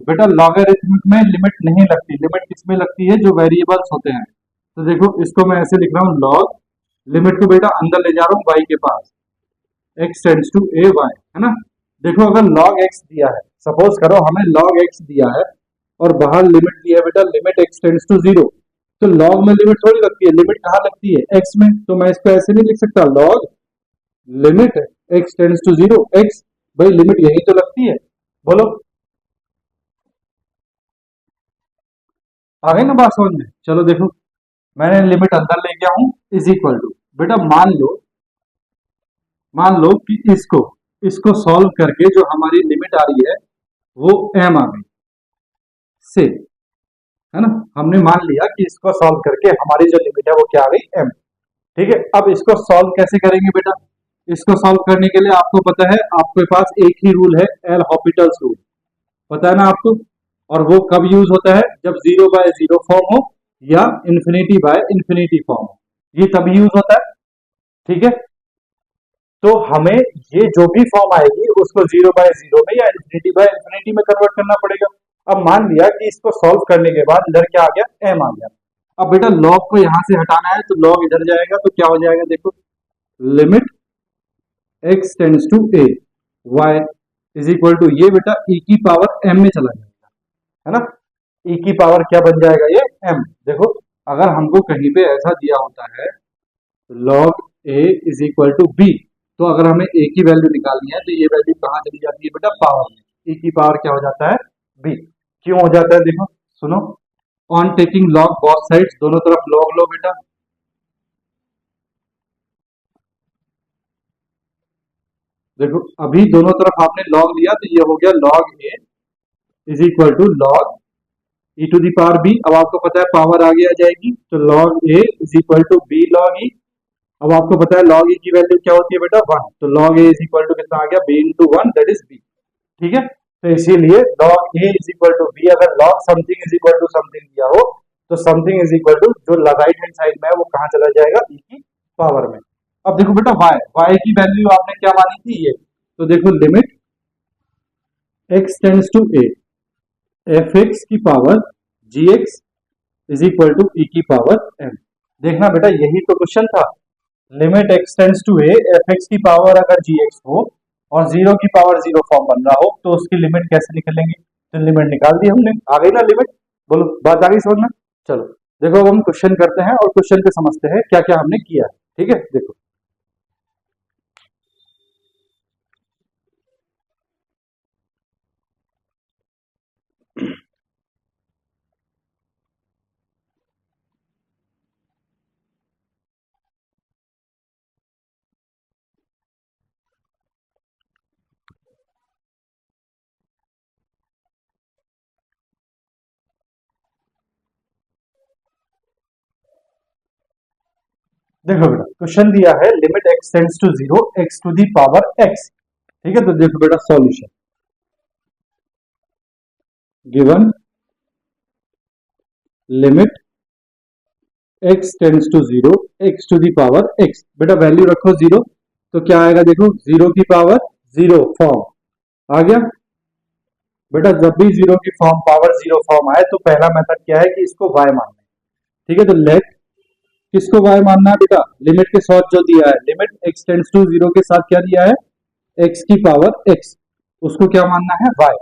बेटा लॉगरिथमिक में लिमिट नहीं लगती। लिमिट किसमें लगती है? जो वेरिएबल्स होते हैं। तो देखो, इसको मैं ऐसे लिख रहा हूँ, लॉग, लिमिट को बेटा अंदर ले जा रहा हूँ y के पास, x tends to a y, है ना। देखो, अगर log x दिया है, सपोज करो हमें log x दिया है और बाहर लिमिट दिया है बेटा लिमिट x टेंड्स टू 0, तो log में लिमिट थोड़ी लगती है। लिमिट कहाँ लगती है? x में। तो मैं इसको ऐसे नहीं लिख सकता, log limit x tends to 0 x, भाई लिमिट यही तो लगती है। बोलो, आ गई ना बात समझ में? चलो देखो, मैंने लिमिट अंदर ले गया हूं, इज इक्वल टू, बेटा मान लो कि इसको सॉल्व करके जो हमारी लिमिट आ रही है वो m आ गई से, है ना। हमने मान लिया कि इसको सॉल्व करके हमारी जो लिमिट है वो क्या आ गई? m। ठीक है, अब इसको सॉल्व कैसे करेंगे बेटा? इसको सॉल्व करने के लिए आपको पता है, आपके पास एक ही रूल है, एल हॉपिटल्स रूल, पता है ना आपको। और वो कब यूज होता है? जब 0/0 फॉर्म हो या इंफिनिटी फॉर्म हो, ये तभी यूज होता है। ठीक है, तो हमें ये जो भी फॉर्म आएगी उसको 0/0 में या इंफिनिटी में कन्वर्ट करना पड़ेगा। अब मान लिया कि इसको सॉल्व करने के बाद इधर क्या आ गया? m आ गया। अब बेटा लॉग को यहां से हटाना है, तो लॉग इधर जाएगा, तो क्या हो जाएगा? देखो, limit x tends to a y is equal to, ये बेटा e की पावर m में चला जाएगा, है ना। e की पावर क्या बन जाएगा? ये m। देखो, अगर हमको कहीं पे ऐसा दिया होता है log a is equal to b, तो अगर हमें a की वैल्यू निकालनी है, तो ये वैल्यू कहाँ चली जाती है बेटा? पावर में। e की पावर क्या हो जाता है? b। क्यों हो जाता है? देखो सुनो, on taking log both sides, दोनों तरफ लॉग लो बेटा। देखो अभी दोनों तरफ आपने लॉग लिया, तो ये हो गया log a is equal to log e to the power b। अब आपको पता है पावर आगे आ जाएगी, तो log a is equal to b log e। अब आपको पता है log e की वैल्यू क्या होती है बेटा? 1। तो log a is equal to कितना आ गया? b into 1, that is b। ठीक है, तो इसीलिए log a is equal to b। अगर log something is equal to something दिया हो, तो समथिंग इज इक्वल टू जो राइट हैंड साइड में है वो कहाँ चला जाएगा? e की पावर में। अब देखो बेटा y की वैल्यू आपने क्या मानी थी? ये, तो देखो limit x tends to a f x की power g x is equal to e की पावर m। देखना बेटा यही तो क्वेश्चन था, limit x tends to a f x की पावर अगर जी एक्स हो और 0 की पावर 0 फॉर्म बन रहा हो, तो उसकी लिमिट कैसे निकलेंगे? तो लिमिट निकाल दी हमने, आ गई ना लिमिट। बोलो बात आ गई समझ में? चलो देखो, अब हम क्वेश्चन करते हैं और क्वेश्चन पे समझते हैं क्या क्या हमने किया है। ठीक है, देखो देखो बेटा क्वेश्चन दिया है limit x tends to 0 x to the power x। ठीक है, तो देखो बेटा solution given limit x tends to 0 x to the power x। बेटा वैल्यू रखो 0, तो क्या आएगा? देखो 0 की पावर 0 फॉर्म आ गया बेटा। जब भी 0 की फॉर्म पावर 0 फॉर्म आए, तो पहला मेथड क्या है कि इसको y मानना है। ठीक है, तो लेट किसको y मानना है बेटा? लिमिट के साथ जो दिया है, लिमिट x टेंड्स टू 0 के साथ क्या दिया है? x की पावर x, उसको क्या मानना है? y।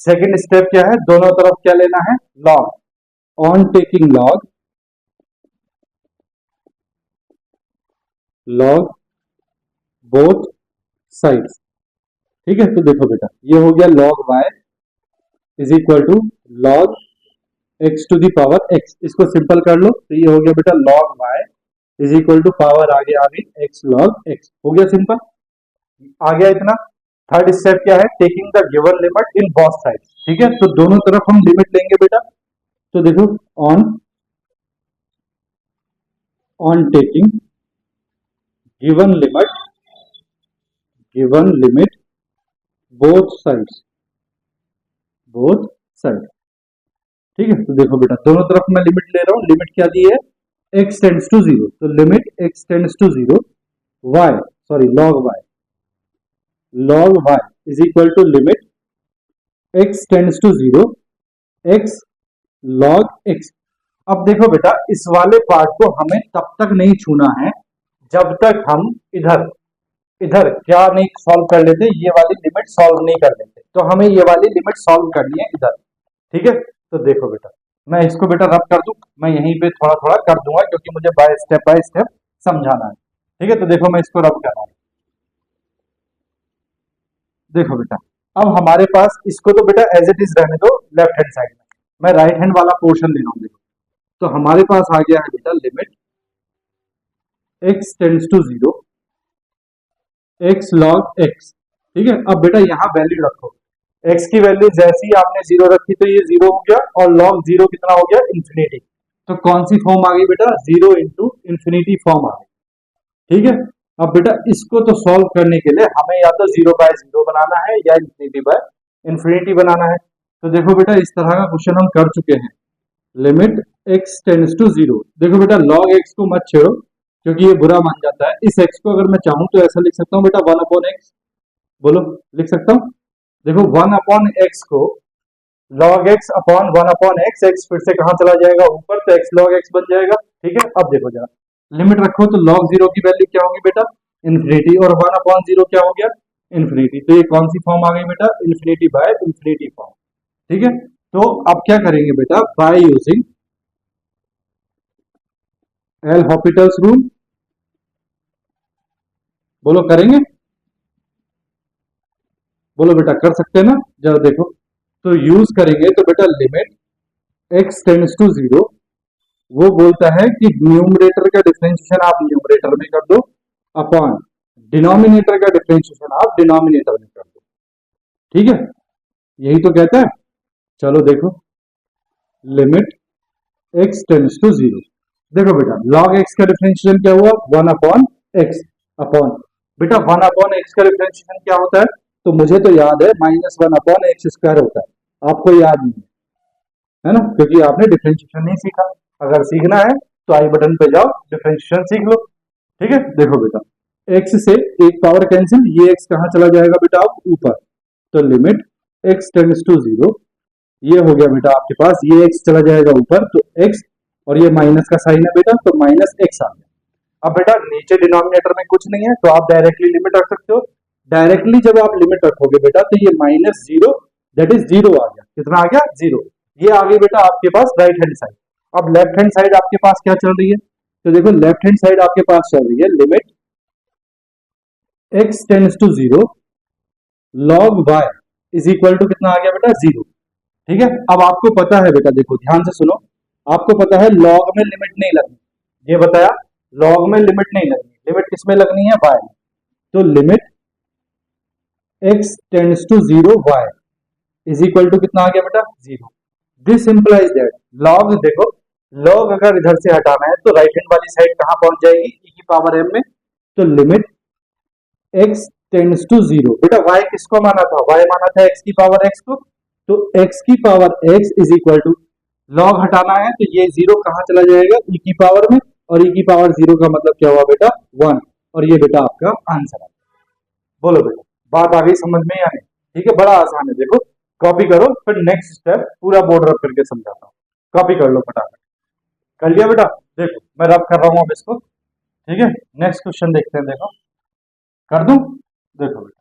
सेकंड स्टेप क्या है? दोनों तरफ क्या लेना है? log। On taking log both sides. ठीक है, तो देखो बेटा ये हो गया log y is equal to log x to the power x। इसको सिंपल कर लो, तो ये हो गया बेटा log y is equal to power आगे आ गई x log x। हो गया सिंपल, आ गया इतना। थर्ड स्टेप क्या है? Taking the given limit in both sides. ठीक है, तो दोनों तरफ हम लिमिट लेंगे बेटा। तो देखो on taking given limit both sides ठीक है, तो देखो बेटा दोनों तरफ मैं लिमिट ले रहा हूं। लिमिट क्या दी है? x टेंड्स टू 0, तो limit x tends to 0 y log y is equal to limit x tends to 0 x log x। अब देखो बेटा इस वाले पार्ट को हमें तब तक नहीं छूना है जब तक हम इधर इधर क्या नहीं सॉल्व कर लेते, ये वाली लिमिट सॉल्व नहीं कर लेते। तो हमें ये वाली लिमिट सॉल्व करनी है इधर। ठीक है, तो देखो बेटा मैं इसको बेटा रब कर दूं, मैं यहीं पे थोड़ा थोड़ा कर दूंगा क्योंकि मुझे बाय स्टेप समझाना है। ठीक है, तो देखो मैं इसको रब कर रहा हूं। देखो बेटा अब हमारे पास, इसको तो बेटा एज इट इज रहने दो लेफ्ट हैंड साइड में, मैं राइट हैंड वाला पोर्शन ले रहा हूं। देखो तो हमारे पास आ गया है बेटा limit x tends to 0 x log x। ठीक है, अब बेटा यहाँ वैल्यू रखो, x की वैल्यू जैसी आपने 0 रखी तो ये 0 हो गया, और log 0 कितना हो गया? इंफिनिटी। तो कौन सी फॉर्म आ गई बेटा? 0 इंटू इंफिनिटी फॉर्म आ गई। ठीक है। अब बेटा इसको तो सॉल्व करने के लिए हमें या तो 0/0 बनाना है या इंफिनिटी बनाना है। तो देखो बेटा इस तरह का क्वेश्चन हम कर चुके हैं। Limit x tends to 0। देखो बेटा log x को मत छेड़ो क्योंकि ये बुरा मान जाता है। इस x को अगर मैं चाहूं तो ऐसा लिख सकता हूँ बेटा 1/x। बोलो, लिख सकता हूँ। देखो 1/x को log x upon 1/x, x फिर से कहां चला जाएगा ऊपर, तो x log x बन जाएगा। ठीक है। अब देखो जरा लिमिट रखो तो log 0 की वैल्यू क्या होगी बेटा, इन्फिनिटी, और 1/0 क्या हो गया, इन्फिनिटी। तो ये कौन सी फॉर्म आ गई बेटा, इन्फिनिटी बाय इन्फिनिटी फॉर्म। ठीक है। तो अब क्या करेंगे बेटा, bye using L'Hopital's rule. बोलो करेंगे, बोलो बेटा कर सकते हैं ना, जरा देखो। तो यूज करेंगे तो बेटा लिमिट x टेंड्स टू 0, वो बोलता है कि न्यूमरेटर का डिफरेंशिएशन आप न्यूमरेटर में कर दो अपॉन डिनोमिनेटर का डिफरेंशिएशन आप डिनोमिनेटर में कर दो। ठीक है, यही तो कहता है। चलो देखो लिमिट x टेंड्स टू 0। देखो बेटा log x का डिफरेंशिएशन क्या हुआ, 1/x अपॉन, बेटा 1/x का डिफरेंशिएशन क्या होता है, तो मुझे तो याद है -1/x² होता है, आपको याद नहीं है ना, क्योंकि आपने डिफरेंशिएशन नहीं सीखा। अगर सीखना है तो आई बटन पे जाओ, डिफरेंशिएशन सीख लो। ठीक है। देखो बेटा x से एक पावर कैंसिल, ये x कहां चला जाएगा बेटा आप ऊपर, तो लिमिट x टेंड्स टू 0, ये हो गया बेटा आपके पास, ये x चला जाएगा ऊपर तो x, और ये माइनस का साइन है बेटा तो -x आ गया। अब बेटा नीचे डिनोमिनेटर में कुछ नहीं है तो आप डायरेक्टली लिमिट रख सकते हो। डायरेक्टली जब आप लिमिट रखोगे बेटा तो ये -0 दैट इज 0 आ गया। कितना आ गया, 0। ये आ गई बेटा आपके पास राइट हैंड साइड। अब लेफ्ट हैंड साइड आपके पास क्या चल रही है, तो देखो लेफ्ट हैंड साइड आपके पास चल रही है limit x tends to 0 log y is equal to कितना आ गया बेटा, 0। ठीक है। अब आपको पता है बेटा, देखो ध्यान से सुनो, आपको पता है log में लिमिट नहीं लगनी, ये बताया log में लिमिट नहीं लगनी, लिमिट किसमें लगनी है, y में। तो limit x tends to 0 y is equal to कितना आ गया बेटा, 0। दिस इंप्लाइज दैट log, देखो log अगर इधर से हटाना है तो राइट हैंड वाली साइड कहां पहुंच जाएगी, e की पावर m में। तो लिमिट x टेंड्स टू 0, बेटा y किसको माना था, y माना था x की पावर x को, तो x की power x is equal to, log हटाना है तो ये 0 कहां चला जाएगा, e की पावर में, और e की पावर 0 का मतलब क्या हुआ बेटा, 1, और ये बेटा आपका आंसर है। बोलो बेटा बात आ गई समझ में या नहीं। ठीक है, बड़ा आसान है, देखो कॉपी करो, फिर नेक्स्ट स्टेप पूरा बोर्ड रब करके समझाता हूँ। कॉपी कर लो फटाफट। कर लिया बेटा, देखो मैं रब कर रहा हूँ अब इसको। ठीक है, नेक्स्ट क्वेश्चन देखते हैं, देखो कर दूं, देखो बेटा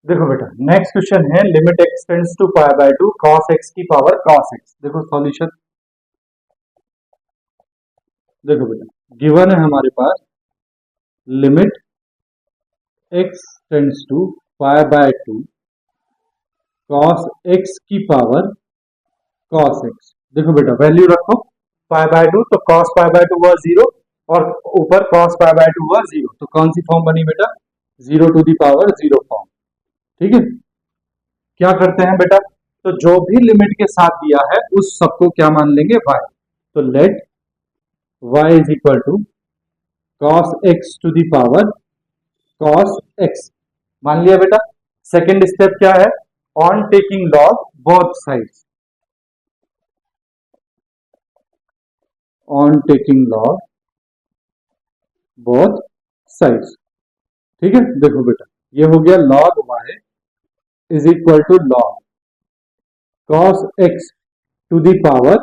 देखो बेटा नेक्स्ट क्वेश्चन है limit x tends to π/2 cos x की पावर cos x। देखो सॉल्यूशन, देखो बेटा गिवन है हमारे पास limit x tends to π/2 cos x की पावर cos x। देखो बेटा वैल्यू रखो, π/2 तो cos π/2 हुआ 0, और ऊपर cos π/2 हुआ 0, तो कौन सी फॉर्म बनी बेटा, 0 टू दी पावर 0 फॉर्म। ठीक है, क्या करते हैं बेटा, तो जो भी लिमिट के साथ दिया है उस सबको क्या मान लेंगे, y। तो let y is equal to cos x to the power cos x, मान लिया बेटा। सेकेंड स्टेप क्या है, on taking log both sides, on taking log both sides. ठीक है, देखो बेटा ये हो गया log y is equal to log cos x to the power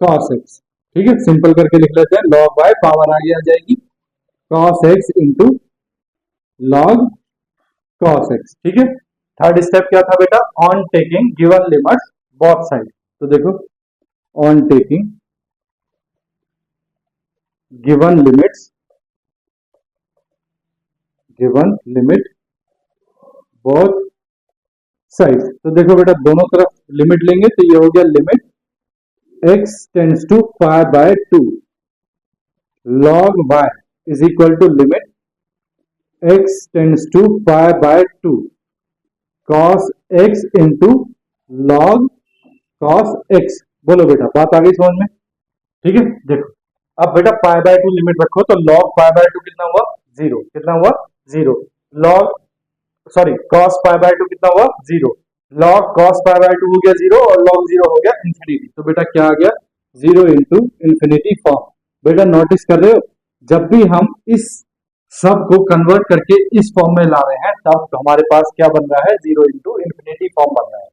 cos x। ठीक है, सिंपल करके लिख लेते हैं, log y पावर आगे आ जाएगी cos x into log cos x। ठीक है, थर्ड स्टेप क्या था बेटा, on taking given limits both side. तो देखो on taking given limits, given limit both side. तो देखो बेटा दोनों तरफ लिमिट लेंगे तो ये हो गया limit x tends to π/2 log y is equal to limit x tends to π/2 cos x into log cos x. बोलो बेटा, बात आ गई समझ में? ठीक है, देखो अब बेटा पाई बाय टू लिमिट रखो तो लॉग पाई बाय टू कितना हुआ? जीरो। कितना हुआ? Zero. Log sorry cos pi by to कितना हुआ? Zero. Log cos pi by to हो गया जीरो और लॉग जीरो हो गया इंफिनिटी। तो बेटा क्या आ गया? Zero into infinity form. बेटा नोटिस कर रहे हो, जब भी हम इस सब को कन्वर्ट करके इस फॉर्म में ला रहे हैं तब हमारे पास क्या बन रहा है? जीरो इंटू इंफिनिटी फॉर्म बन रहा है।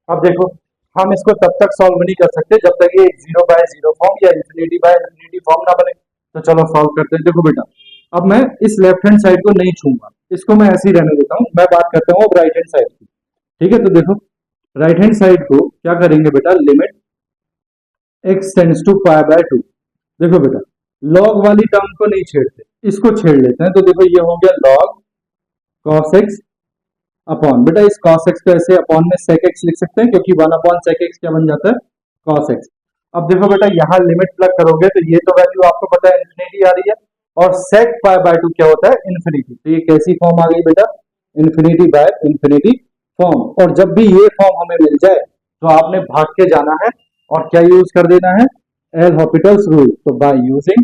अब देखो हम इसको तब तक सॉल्व नहीं कर सकते जब तक ये जीरो बाय जीरो फॉर्म या इंफिनिटी बाय इंफिनिटी फॉर्म ना बने। तो चलो सॉल्व करते हैं। देखो बेटा, अब मैं इस लेफ्ट हैंड साइड को नहीं छूंगा, इसको मैं ऐसे ही रहने देता हूं। मैं बात करता हूं अब राइट हैंड साइड की। ठीक है, तो देखो राइट हैंड साइड को क्या करेंगे बेटा? Limit x tends to pi by two. देखो बेटा, लॉग वाली टर्म को नहीं छेड़ते, इसको छेड़ लेते हैं। तो देखो ये हो गया लॉग cos x अपॉन, बेटा इस cos x को ऐसे अपॉन में sec x लिख सकते हैं क्योंकि 1 अपॉन sec x क्या बन जाता है? cos x। अब देखो बेटा यहाँ लिमिट प्लग करोगे तो ये तो वैल्यू आपको पता है इंफिनिटी आ रही है और sec पाई बाय टू क्या होता है? इंफिनिटी। तो ये कैसी फॉर्म आ गई बेटा? Infinity by infinity form. और जब भी ये फॉर्म हमें मिल जाए तो आपने भाग के जाना है और क्या यूज कर देना है? L'Hopital's rule. तो by using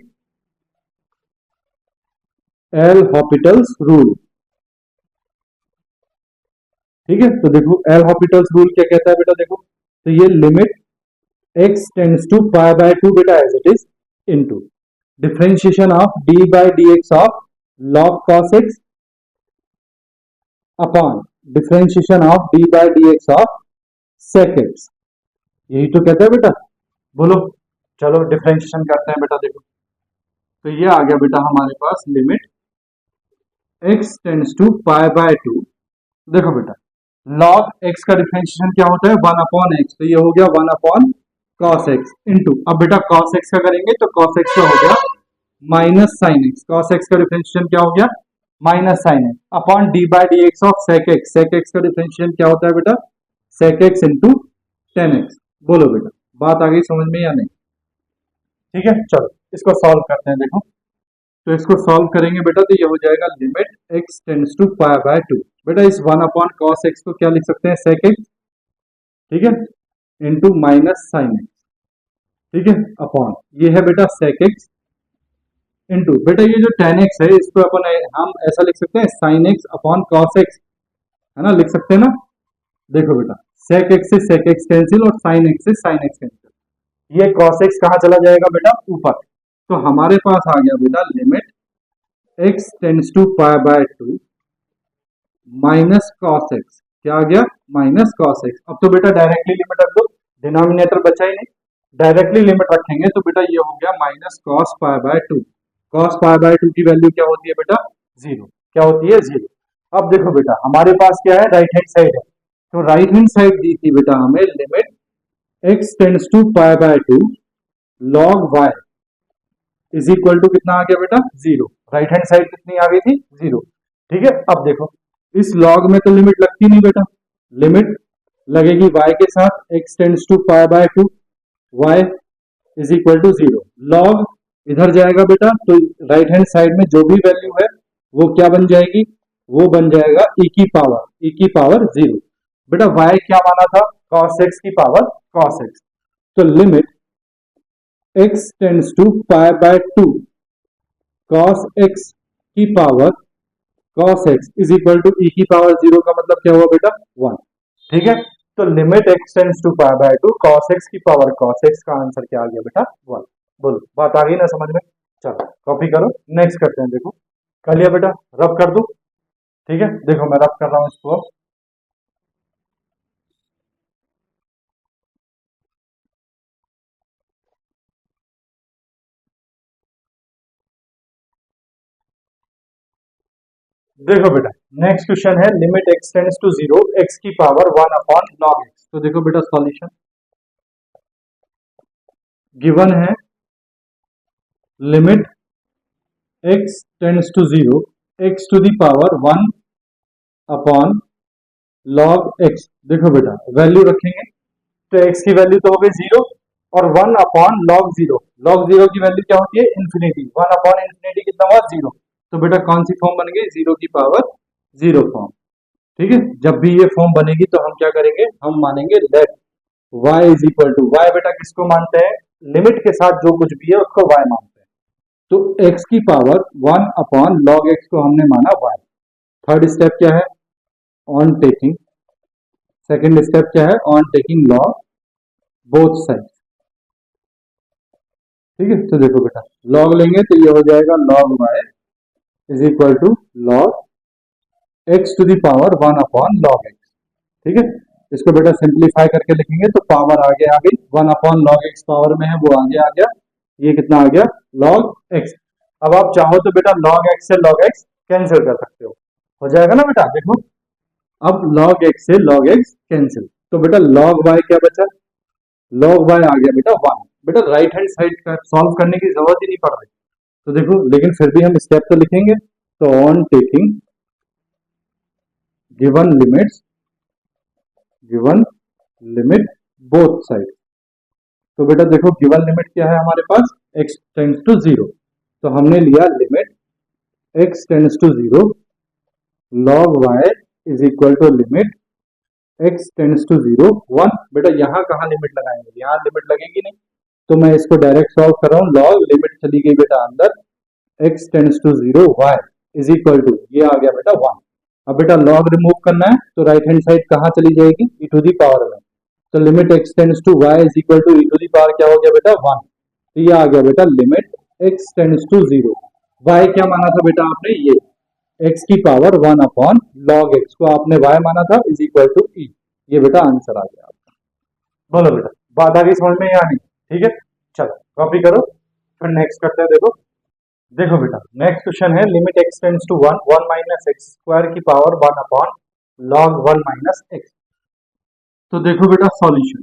L'Hopital's rule. ठीक है, तो देखो एल हॉपिटल्स रूल क्या कहता है बेटा? देखो तो ये limit x tends to pi by two बेटा as it is into differentiation of d by dx of log cos x upon differentiation of d by dx of sec x। यही तो कहता है बेटा। बोलो, चलो डिफरेंशिएशन करते हैं बेटा। देखो तो ये आ गया बेटा हमारे पास limit x tends to pi by two. देखो बेटा log x का डिफरेंशिएशन क्या होता है? 1 अपॉन x। तो ये हो गया 1 अपॉन cos x इंटू, अब बेटा cos x का करेंगे तो cos x का हो गया minus sine x। cos x का डिफरेंशिएशन क्या हो गया? Minus sine x upon d by dx of sec x। sec x का डिफरेंशिएशन क्या होता है बेटा? sec x into tan x. बोलो बेटा, बात आ गई समझ में या नहीं? ठीक है, चलो इसको सॉल्व करते हैं। देखो तो इसको सॉल्व करेंगे बेटा तो ये हो जाएगा limit x tends to pi by two. बेटा इस 1 अपॉन cos x को क्या लिख सकते हैं? sec x। ठीक है, इंटू माइनस साइन x। ठीक है, अपॉन ये है बेटा sec x इंटू बेटा ये जो tan x है इसको अपन हम ऐसा लिख सकते हैं sin x upon cos x, है ना? लिख सकते हैं ना? देखो बेटा sec x से sec x कैंसिल और sin x से sin x कैंसिल। ये cos x कहाँ चला जाएगा बेटा? ऊपर। तो हमारे पास आ गया बेटा limit x tends to pi by two minus cos x। क्या आ गया? Minus cos x। अब तो बेटा डायरेक्टली लिमिट रख दो, डिनोमिनेटर बचा ही नहीं। डायरेक्टली लिमिट रखेंगे तो बेटा ये हो गया minus cos pi by two. cos pi by two की वैल्यू क्या होती है बेटा? जीरो। क्या होती है? जीरो। अब देखो बेटा हमारे पास क्या है? राइट हैंड साइड है। तो राइट हैंड साइड दी थी बेटा हमें limit x tends to pi by two log y is equal to कितना आ गया बेटा? जीरो। राइट हैंड साइड कितनी आ गई थी? जीरो। ठीक है, अब देखो इस log में तो लिमिट लगती नहीं बेटा, लिमिट लगेगी y के साथ x tends to pi by two y is equal to zero. log इधर जाएगा बेटा तो राइट हैंड साइड में जो भी वैल्यू है वो क्या बन जाएगी? वो बन जाएगा e की पावर जीरो। बेटा y क्या माना था? cos x की पावर cos x। तो limit x tends to pi by two cos x की power cos x is equal to e की पावर जीरो का मतलब क्या हुआ बेटा? वन। ठीक है, तो limit x tends to pi by two cos x की पावर cos x का आंसर क्या आ गया बेटा? वन। बोलो, बात आ गई ना समझ में? चलो कॉपी करो, नेक्स्ट करते हैं। देखो कर लिया बेटा, रब कर दो। ठीक है, देखो मैं रब कर रहा हूं इसको। देखो बेटा नेक्स्ट क्वेश्चन है limit x tends to zero x की पावर 1 अपॉन log x। तो देखो बेटा सॉल्यूशन गिवन है limit x tends to zero x to the power 1 upon log x। देखो बेटा वैल्यू रखेंगे तो x की वैल्यू तो हो गई जीरो और 1 upon log zero. log zero की वैल्यू क्या होती है? इंफिनिटी। 1 अपॉन इंफिनिटी कितना हुआ? जीरो। तो बेटा कौन सी फॉर्म बन गई? जीरो की पावर जीरो फॉर्म। ठीक है, जब भी ये फॉर्म बनेगी तो हम क्या करेंगे, हम मानेंगे let y is equal to, y बेटा किसको मानते हैं, लिमिट के साथ जो कुछ भी है उसको y मानते हैं। तो x की पावर 1 अपॉन log x को हमने माना y। थर्ड स्टेप क्या है, ऑन टेकिंग, सेकेंड स्टेप क्या है, on taking log both side. ठीक है, तो देखो बेटा log लेंगे तो ये हो जाएगा log y is equal to log x to the power 1 upon log x। ठीक है, इसको बेटा सिंप्लीफाई करके लिखेंगे तो पावर आगे आ गई, 1 अपॉन log x पावर में है वो आगे आ गया, ये कितना आ गया log x। अब आप चाहो तो बेटा log x से log x कैंसिल कर सकते हो जाएगा ना बेटा। देखो अब log x से log x कैंसिल, तो बेटा log y क्या बचा, log y आ गया बेटा 1। बेटा राइट हैंड साइड का सॉल्व करने की जरूरत ही नहीं पड़ रही, तो देखो लेकिन फिर भी हम स्टेप तो लिखेंगे। तो on taking given limit both side, तो बेटा देखो गिवन लिमिट क्या है हमारे पास, x टेंड्स टू 0, तो हमने लिया limit x tends to 0 log y is equal to limit x tends to 0 1। बेटा यहाँ कहाँ लिमिट लगाएंगे, यहाँ लिमिट लगेगी नहीं, तो मैं इसको डायरेक्ट सॉल्व कर रहा हूँ, log लिमिट चली गई बेटा अंदर, x tends to 0 y is equal to, ये आ गया बेटा 1। अब बेटा log रिमूव करना है तो राइट हैंड साइड कहाँ चली जाएगी, e टू दी पावर में, तो limit x tends to y is equal to e to the power क्या हो गया बेटा 1, तो ये आ गया बेटा limit x tends to 0, y क्या माना था बेटा आपने, ये x की पावर 1 अपॉन log x को आपने y माना था इज इक्वल टू e, ये बेटा आंसर आ गया आपका। बोलो बेटा बात आ गई समझ में या नहीं, ठीक है, चलो कॉपी करो फिर नेक्स्ट करते हैं। देखो देखो बेटा नेक्स्ट क्वेश्चन है limit x tends to 1 1 minus x square की power 1 upon log 1 minus x. तो देखो बेटा सॉल्यूशन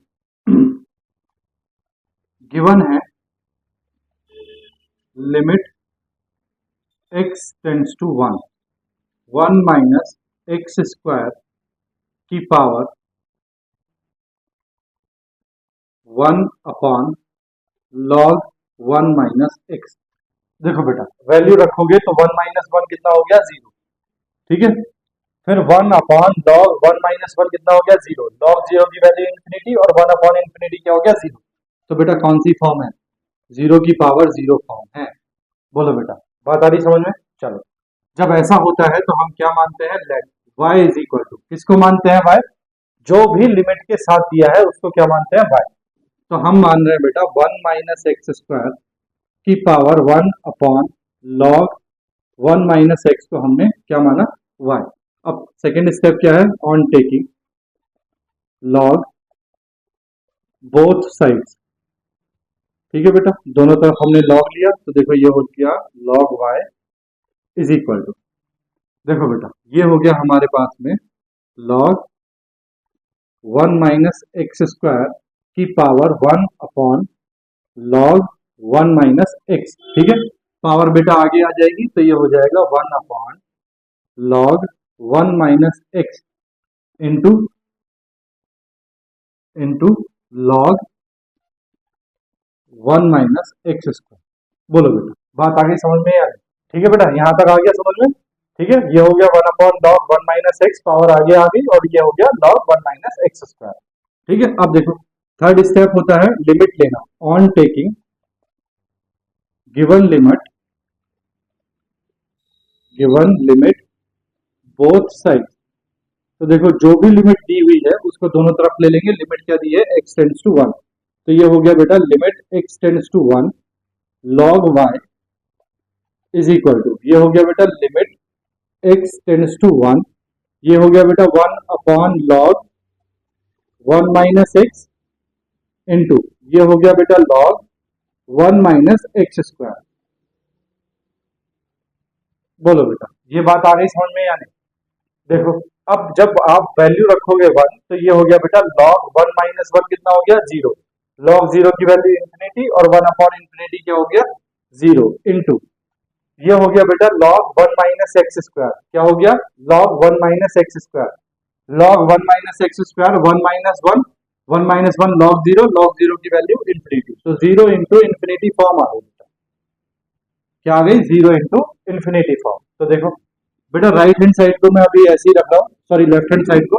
गिवन है limit x tends to 1 1 minus x square की power 1 upon log 1 minus x. देखो बेटा वैल्यू रखोगे तो 1 माइनस 1 कितना हो गया 0, ठीक है, फिर 1 अपॉन log 1 माइनस 1 कितना हो गया 0, log 0 की वैल्यू इंफिनिटी और 1 अपॉन इंफिनिटी क्या हो गया 0, तो बेटा कौन सी फॉर्म है, 0 की पावर 0 फॉर्म है। बोलो बेटा बात आ रही समझ में, चलो जब ऐसा होता है तो हम क्या मानते हैं, let y is equal to, किसको मानते हैं y, जो भी लिमिट के साथ दिया है उसको क्या मानते हैं y, तो हम मान रहे हैं बेटा 1 माइनस एक्स स्क्वायर की power 1 upon log 1 minus x को हमने क्या माना y। अब सेकेंड स्टेप क्या है, on taking log both sides, ठीक है बेटा दोनों तरफ हमने log लिया, तो देखो ये हो गया log y is equal to, देखो बेटा ये हो गया हमारे पास में log 1 माइनस एक्स स्क्वायर की power 1 upon log 1 minus x, ठीक है, पावर बेटा आगे आ जाएगी तो ये हो जाएगा 1 upon log 1 minus x into log 1 minus x square. बोलो बेटा बात आगे समझ में आ रही, ठीक है बेटा यहाँ तक आ गया समझ में, ठीक है, ये हो गया 1 upon log 1 minus x, power आगे आ गई, और ये हो गया log 1 माइनस एक्स स्क्वायर, ठीक है। अब देखो थर्ड स्टेप होता है लिमिट लेना, on taking given limit both side, तो देखो जो भी लिमिट दी हुई है उसको दोनों तरफ ले लेंगे, लिमिट क्या दी है x टेंड्स टू 1, तो ये हो गया बेटा limit x tends to 1 log y is equal to, ये हो गया बेटा लिमिट x टेंड्स टू 1, ये हो गया बेटा 1 upon log 1 minus x into ये हो गया बेटा log 1 माइनस एक्स स्क्वायर। बोलो बेटा ये बात आ गई समझ में या नहीं, देखो अब जब आप वैल्यू रखोगे 1 तो ये हो गया बेटा log 1 माइनस 1 कितना हो गया 0, log 0 की वैल्यू इंफिनिटी और 1 अपॉन इंफिनिटी क्या हो गया 0 इंटू ये हो गया बेटा log 1 माइनस एक्स स्क्वायर, क्या हो गया log 1 minus x square, log 1 minus x square 1 minus 1 1 minus 1 log 0 की वैल्यू इंफिनिटी, तो 0 इंटू इंफिनिटी फॉर्म आ गई बेटा, क्या आ गई 0 इंटू इंफिनिटी फॉर्म। तो देखो बेटा राइट हैंड साइड को मैं अभी ऐसे ही रख रहा हूँ, सॉरी लेफ्ट हैंड साइड को,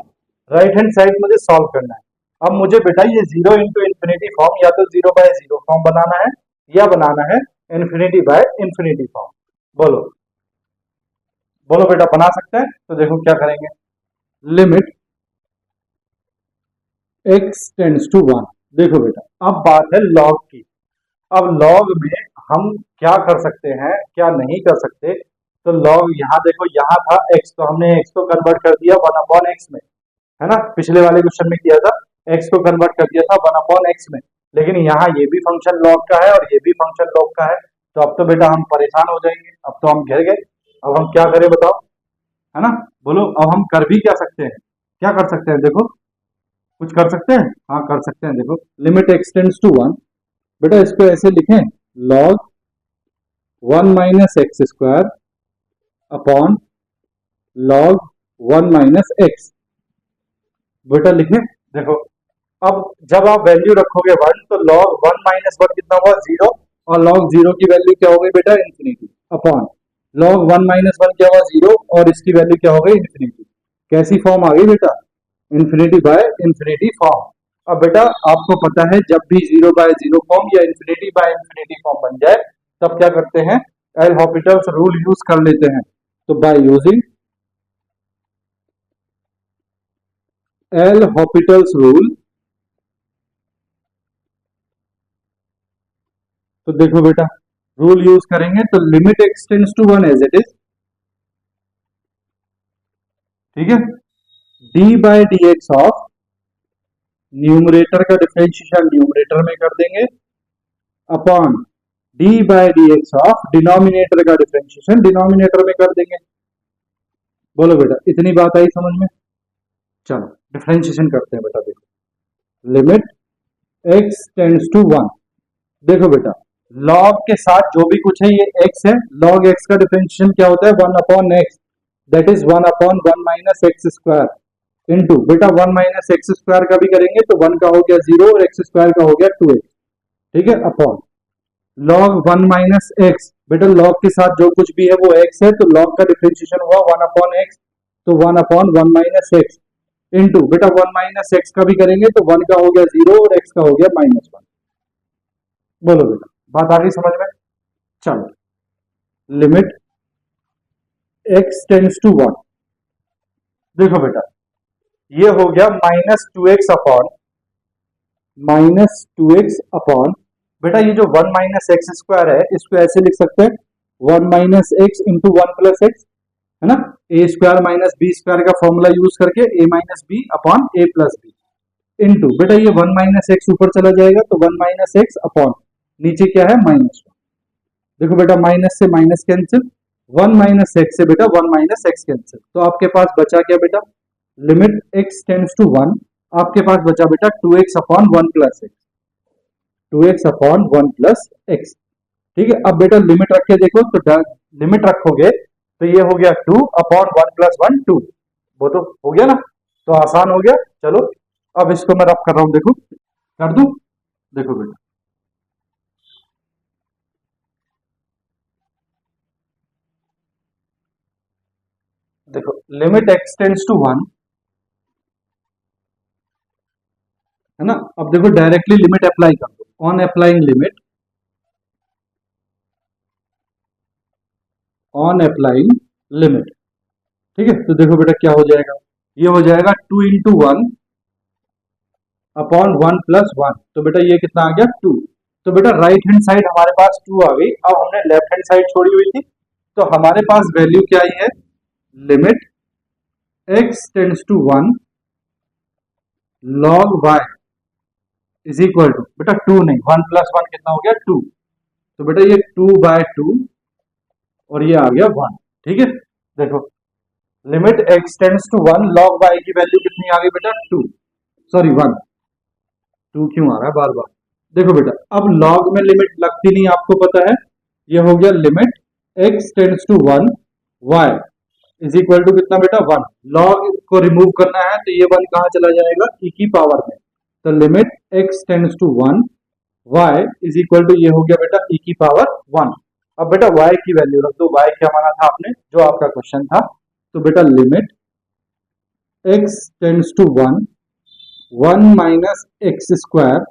राइट हैंड साइड मुझे सॉल्व करना है। अब मुझे बेटा ये जीरो इंटू इन्फिनिटी फॉर्म या तो जीरो बाय जीरो फॉर्म बनाना है या बनाना है इन्फिनिटी बाय इन्फिनिटी फॉर्म। बोलो बोलो बेटा, बना सकते हैं? तो देखो क्या करेंगे, लिमिट x टेंड्स टू 1। देखो बेटा अब बात है लॉग की। अब लॉग में हम क्या कर सकते हैं क्या नहीं कर सकते। तो लॉग यहाँ देखो, यहाँ था x, तो हमने x को कन्वर्ट कर दिया 1/x में, है ना, पिछले वाले क्वेश्चन में किया था, x को कन्वर्ट कर दिया था 1/x में। लेकिन यहाँ ये भी फंक्शन लॉग का है और ये भी फंक्शन लॉग का है, तो अब तो बेटा हम परेशान हो जाएंगे, अब तो हम घिर गए। अब हम क्या करें बताओ, है ना, बोलो अब हम कर भी क्या सकते हैं, क्या कर सकते हैं, देखो कुछ कर सकते हैं, हाँ कर सकते हैं। देखो लिमिट x टेंड्स टू 1, बेटा इसको ऐसे लिखें, log 1 minus x square upon log 1 minus x, बेटा लिखें। देखो अब जब आप वैल्यू रखोगे 1 तो log 1 माइनस 1 कितना हुआ, 0, और log 0 की वैल्यू क्या हो गई बेटा, इन्फिनिटी, अपॉन log 1 माइनस 1 क्या हुआ, 0, और इसकी वैल्यू क्या हो गई, इन्फिनिटी। कैसी फॉर्म आ गई बेटा, इन्फिनिटी बाय इन्फिनिटी फॉर्म। अब बेटा आपको पता है जब भी जीरो बाय जीरो फॉर्म या इन्फिनिटी बाय इन्फिनिटी फॉर्म बन जाए तब क्या करते हैं, एल हॉपिटल्स रूल यूज कर लेते हैं। तो by using L'Hopital's rule, तो देखो बेटा रूल यूज करेंगे तो limit x tends to 1 as it is, ठीक है, d by d x of numerator का डिफरेंशिएशन न्यूमरेटर में कर देंगे upon d by d x of denominator का डिफरेंशिएशन डिनोमिनेटर में कर देंगे। बोलो बेटा इतनी बात आई समझ में? चलो डिफरेंशिएशन करते हैं बेटा। देखो लिमिट x टेंड्स टू 1, देखो बेटा log के साथ जो भी कुछ है ये x है, log x का डिफरेंशिएशन क्या होता है, 1/x, that is 1/1 minus x square into, बेटा 1 माइनस एक्स स्क्वायर का भी करेंगे तो 1 का हो गया 0 और एक्स स्क्वायर का हो गया 2x, ठीक है, अपॉन log 1 माइनस एक्स, बेटा log के साथ जो कुछ भी है वो x है, तो log का डिफरेंशिएशन हुआ 1/x, तो 1/1 माइनस एक्स इंटू, बेटा 1 माइनस एक्स का भी करेंगे तो 1 का हो गया 0 और x का हो गया -1। बोलो बेटा बात आ गई समझ में? चलो लिमिट x टेंड्स टू 1, देखो बेटा ये हो गया -2x अपॉन बेटा ये जो 1 माइनस एक्स स्क्वायर है इसको ऐसे लिख सकते हैं 1 minus x into 1 plus x, है ना, a square minus b square का फॉर्मूला यूज करके a minus b upon a plus b into, बेटा ये 1 माइनस एक्स ऊपर चला जाएगा तो 1 माइनस एक्स अपॉन नीचे क्या है -1। देखो बेटा माइनस से माइनस कैंसिल, 1 माइनस एक्स से बेटा 1 माइनस एक्स कैंसिल, तो आपके पास बचा क्या बेटा, लिमिट x टेंड्स टू 1, आपके पास बचा बेटा 2x upon 1 plus x, 2x upon 1 plus x, ठीक है। अब बेटा लिमिट रख के देखो तो लिमिट रखोगे तो ये हो गया 2 अपॉन 1 प्लस 1 2, वो तो हो गया ना, तो आसान हो गया। चलो अब इसको मैं रफ कर रहा हूं, देखो कर दूं, देखो बेटा देखो लिमिट x टेंड्स टू 1, है ना, अब देखो डायरेक्टली लिमिट अप्लाई कर दो, on applying limit, on applying limit, ठीक है, तो देखो बेटा क्या हो जाएगा, ये हो जाएगा 2 इंटू 1 अपॉन 1 प्लस 1, तो बेटा ये कितना आ गया 2, तो बेटा राइट हैंड साइड हमारे पास 2 आ गई। अब हमने लेफ्ट हैंड साइड छोड़ी हुई थी तो हमारे पास वैल्यू क्या आई है, limit x tends to 1 log y is equal to, बेटा 2 नहीं 1 प्लस 1 कितना हो गया 2, तो बेटा ये 2/2 और ये आ गया 1, ठीक है। देखो limit x tends to 1 log y की वैल्यू कितनी आ गई बेटा 2, सॉरी 1, 2 क्यों आ रहा है बार बार, देखो बेटा अब log में लिमिट लगती नहीं आपको पता है, ये हो गया limit x tends to 1 y is equal to कितना बेटा 1, log को रिमूव करना है तो ये 1 कहाँ चला जाएगा e की पावर में, तो limit x tends to 1 y is equal to ये हो गया बेटा e की पावर 1। अब बेटा y की वैल्यू रख दो, y क्या माना था आपने, जो आपका क्वेश्चन था तो बेटा limit x tends to 1, 1 minus x square,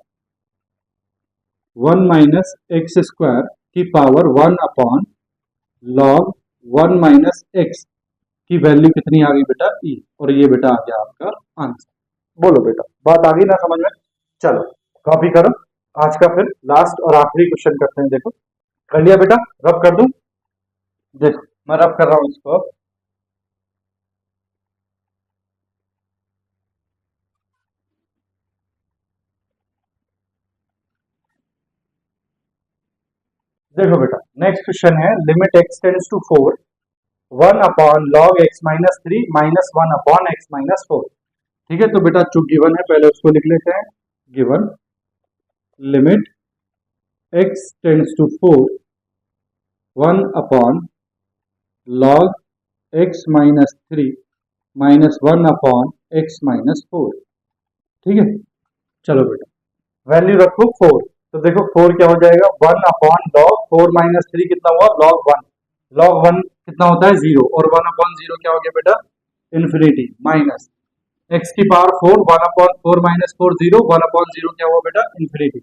1 minus x square की power 1 upon log 1 minus x की वैल्यू कितनी आ गई बेटा e, और ये बेटा आ गया आपका आंसर। बोलो बेटा, बात आ गई ना समझ में? चलो कॉपी करो। आज का फिर लास्ट और आखिरी क्वेश्चन करते हैं। देखो कर लिया बेटा, रब कर दूं? देखो मैं रब कर रहा हूं इसको। देखो बेटा नेक्स्ट क्वेश्चन है limit x tends to 4, 1 upon log x minus 3 minus 1 upon x minus 4। ठीक है, तो बेटा जो गिवन है पहले उसको लिख लेते हैं। Given limit x tends to 4, 1 upon log x minus 3 minus 1 upon x minus 4। ठीक है, चलो बेटा वैल्यू रखो 4। तो देखो 4 क्या हो जाएगा, 1 अपॉन लॉग 4 माइनस 3 कितना हुआ, लॉग 1। लॉग 1 कितना होता है 0, और 1 अपॉन 0 क्या हो गया बेटा इन्फिनिटी, माइनस x की पावर 4, 1 अपॉन 4 माइनस 4 0, 1 अपॉन 0 क्या हुआ बेटा infinity,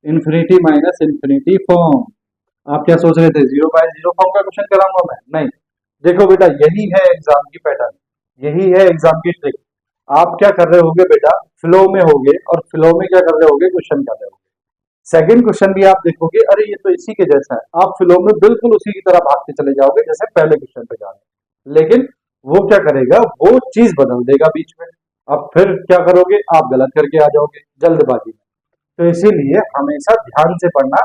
infinity minus infinity form. आप क्या सोच रहे थे 0 बाय 0 फॉर्म का क्वेश्चन कराऊंगा मैं? नहीं, देखो बेटा यही है एग्जाम की पैटर्न, यही है एग्जाम की ट्रिक। आप क्या कर रहे होगे बेटा, फ्लो में होगे, और फ्लो में क्या कर रहे होगे, क्वेश्चन कर रहे होगे। सेकंड क्वेश्चन भी आप देखोगे, अरे ये तो इसी के जैसा है, आप फ्लो में बिल्कुल उसी की तरह भागते चले जाओगे जैसे पहले क्वेश्चन पे जा रहे हैं। लेकिन वो क्या करेगा, वो चीज बदल देगा बीच में। अब फिर क्या करोगे, आप गलत करके आ जाओगे जल्दबाजी में। तो इसीलिए हमेशा ध्यान से पढ़ना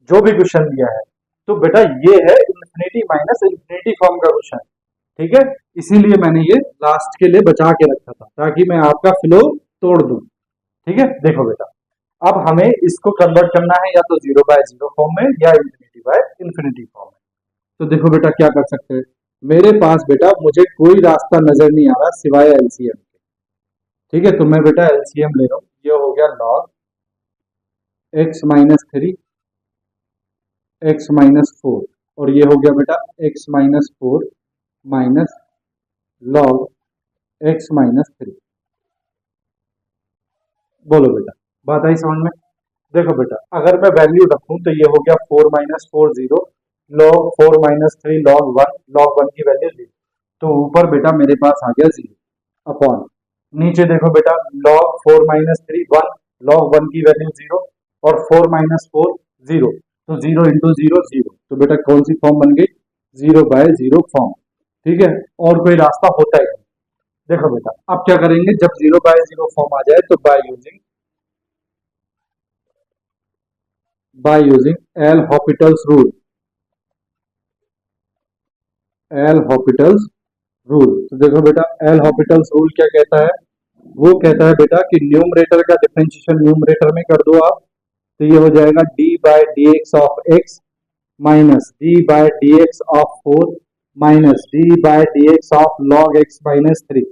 जो भी क्वेश्चन दिया है। तो बेटा ये है इन्फिनिटी माइनस इन्फिनिटी फॉर्म का क्वेश्चन। ठीक है, इसीलिए मैंने ये लास्ट के लिए बचा के रखा था ताकि मैं आपका फ्लो तोड़ दूं। ठीक है, देखो बेटा अब हमें इसको कन्वर्ट करना है या तो 0 बाय 0 फॉर्म में या इन्फिनिटी बाय इन्फिनिटी फॉर्म में। तो देखो बेटा क्या कर सकते हैं, मेरे पास बेटा मुझे कोई रास्ता नजर नहीं आ रहा सिवाय एलसीएम के। ठीक है, तो मैं बेटा एलसीएम ले रहा हूं। ये हो गया log x minus 3 x minus 4, और ये हो गया बेटा x minus 4 minus log x minus 3। बोलो बेटा बात आई समझ में? देखो बेटा अगर मैं वैल्यू रखूं तो ये हो गया 4 माइनस 4 0, लॉग 4 माइनस 3 लॉग 1 की वैल्यू 0। तो ऊपर बेटा मेरे पास आ गया 0 अपॉन, नीचे देखो बेटा लॉग 4 माइनस 3 1, लॉग 1 की वैल्यू 0, और 4 माइनस 4 0, तो 0 इंटू 0 0। तो बेटा कौन सी फॉर्म बन गई, 0 बाय 0 फॉर्म। ठीक है, और कोई रास्ता होता है? देखो बेटा अब क्या करेंगे, जब 0 बाय 0 फॉर्म आ जाए तो by using L'Hopital's rule, L'Hopital's rule. तो देखो बेटा एल हॉपिटल्स रूल क्या कहता है, वो कहता है बेटा कि न्यूमरेटर का डिफरेंशिएशन न्यूमरेटर में कर दो आप। तो ये हो जाएगा d by d x of x minus d by d x of 4 minus d by d x of log x minus 3।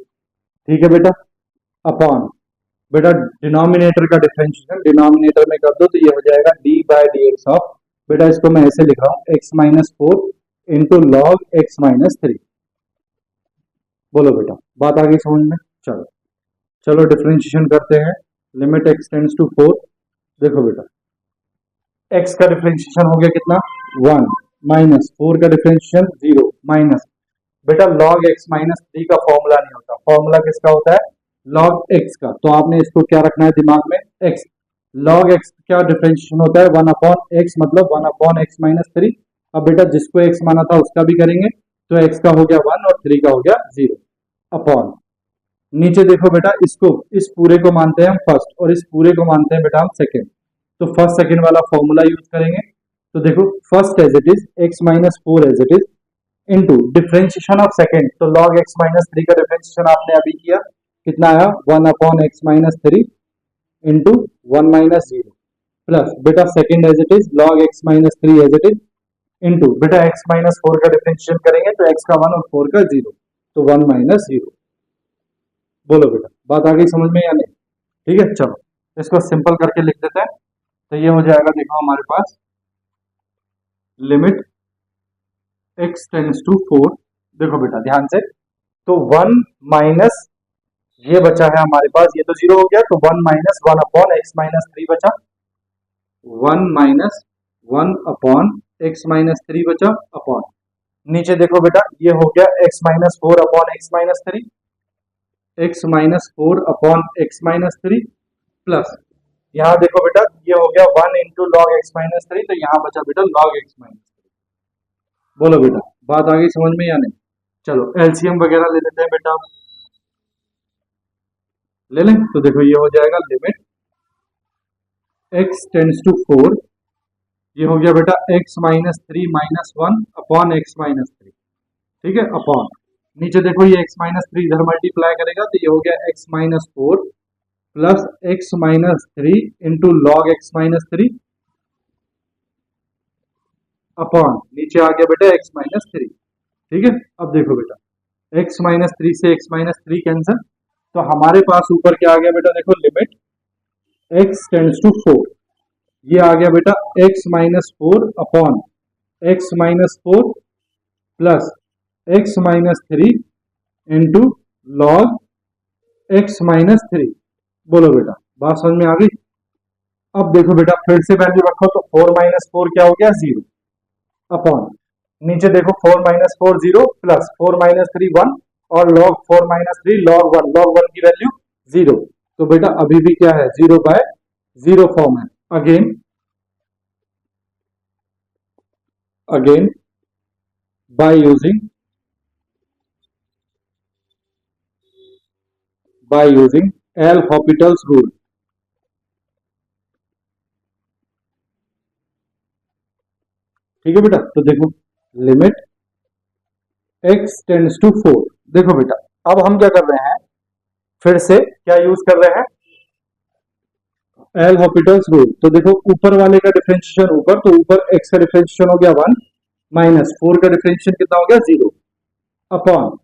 ठीक है बेटा, अपॉन बेटा डिनोमिनेटर का डिफरेंशिएशन डिनोमिनेटर में कर दो, तो ये हो जाएगा d by d x of, बेटा इसको मैं ऐसे लिख रहा हूँ x minus 4 into log x minus 3। बोलो बेटा बात आ गई समझ में? चलो चलो डिफरेंशिएशन करते हैं। लिमिट x टेंड्स टू 4, देखो बेटा x का डिफरेंशिएशन हो गया कितना 1, माइनस 4 का डिफरेंशिएशन 0, माइनस बेटा लॉग x माइनस 3 का फॉर्मूला नहीं होता, फॉर्मूला किसका होता है, लॉग x का। तो आपने इसको क्या रखना है दिमाग में, x। लॉग x क्या डिफरेंशिएशन होता है 1 अपॉन x, मतलब 1 अपॉन x माइनस 3। अब बेटा जिसको x माना था उसका भी करेंगे, तो x का हो गया 1 और 3 का हो गया 0 अपॉन, नीचे देखो बेटा इसको, इस पूरे को मानते हैं हम फर्स्ट और इस पूरे को मानते हैं बेटा हम सेकंड। तो फर्स्ट सेकंड वाला फॉर्मूला यूज करेंगे। तो देखो first as it is x minus 4 as it is into differentiation of second, तो लॉग x माइनस 3 का डिफरेंशिएशन आपने अभी किया, कितना आया 1 upon x minus 3 into 1 minus 0, plus बेटा second as it is log x minus 3 as it is into बेटा x minus 4 का डिफरेंशिएशन करेंगे तो x का 1 और 4 का 0, तो 1 माइनस 0। बोलो बेटा बात आ गई समझ में या नहीं? ठीक है, चलो इसको सिंपल करके लिख देते हैं। तो ये हो जाएगा देखो हमारे पास लिमिट x टेंड्स टू 4, देखो बेटा ध्यान से, तो 1 माइनस ये बचा है हमारे पास, ये तो 0 हो गया, तो 1 माइनस 1 अपॉन एक्स माइनस 3 बचा, 1 माइनस 1 अपॉन एक्स माइनस 3 बचा, अपॉन नीचे देखो बेटा ये हो गया x minus 4 upon x minus 3, x minus 4 upon x minus 3 plus यहाँ देखो बेटा ये हो गया 1 इंटू लॉग एक्स माइनस 3, तो यहाँ बचा बेटा लॉग एक्स माइनस 3। बोलो बेटा बात आ गई समझ में या नहीं? चलो एलसीएम वगैरह ले लेते हैं बेटा, ले लें। तो देखो ये हो जाएगा लिमिट x टेंड्स टू 4, ये हो गया बेटा x minus 3 minus 1 upon x minus 3, ठीक है, अपॉन नीचे देखो ये x माइनस 3 इधर मल्टीप्लाई करेगा तो ये हो गया x minus 4 plus x minus 3 into log x minus 3 upon नीचे आ गया बेटा x माइनस 3, ठीक है। अब देखो बेटा x माइनस 3 से x माइनस 3 कैंसिल, तो हमारे पास ऊपर क्या आ गया बेटा, देखो लिमिट x टेंड्स टू 4, ये आ गया बेटा x minus 4 upon x minus 4 plus x minus 3 into log x minus 3। बोलो बेटा बात समझ में आ गई? अब देखो बेटा फिर से वैल्यू रखो, तो 4 माइनस 4 क्या हो गया 0 अपॉन नीचे देखो 4 माइनस 4 0 प्लस 4 माइनस 3 1 और लॉग 4 माइनस 3 लॉग 1 की वैल्यू 0, तो बेटा अभी भी क्या है 0 बाय 0 फॉर्म है। Again by using L'Hopital's rule, ठीक है बेटा। तो देखो लिमिट x टेंड्स टू 4, देखो बेटा अब हम क्या कर रहे हैं, फिर से क्या यूज कर रहे हैं, एल हॉपिटल्स रूल। तो देखो ऊपर वाले का डिफरेंशिएशन ऊपर, तो ऊपर x का डिफरेंशिएशन हो गया 1 माइनस 4 का डिफरेंशिएशन कितना हो गया 0 अपॉन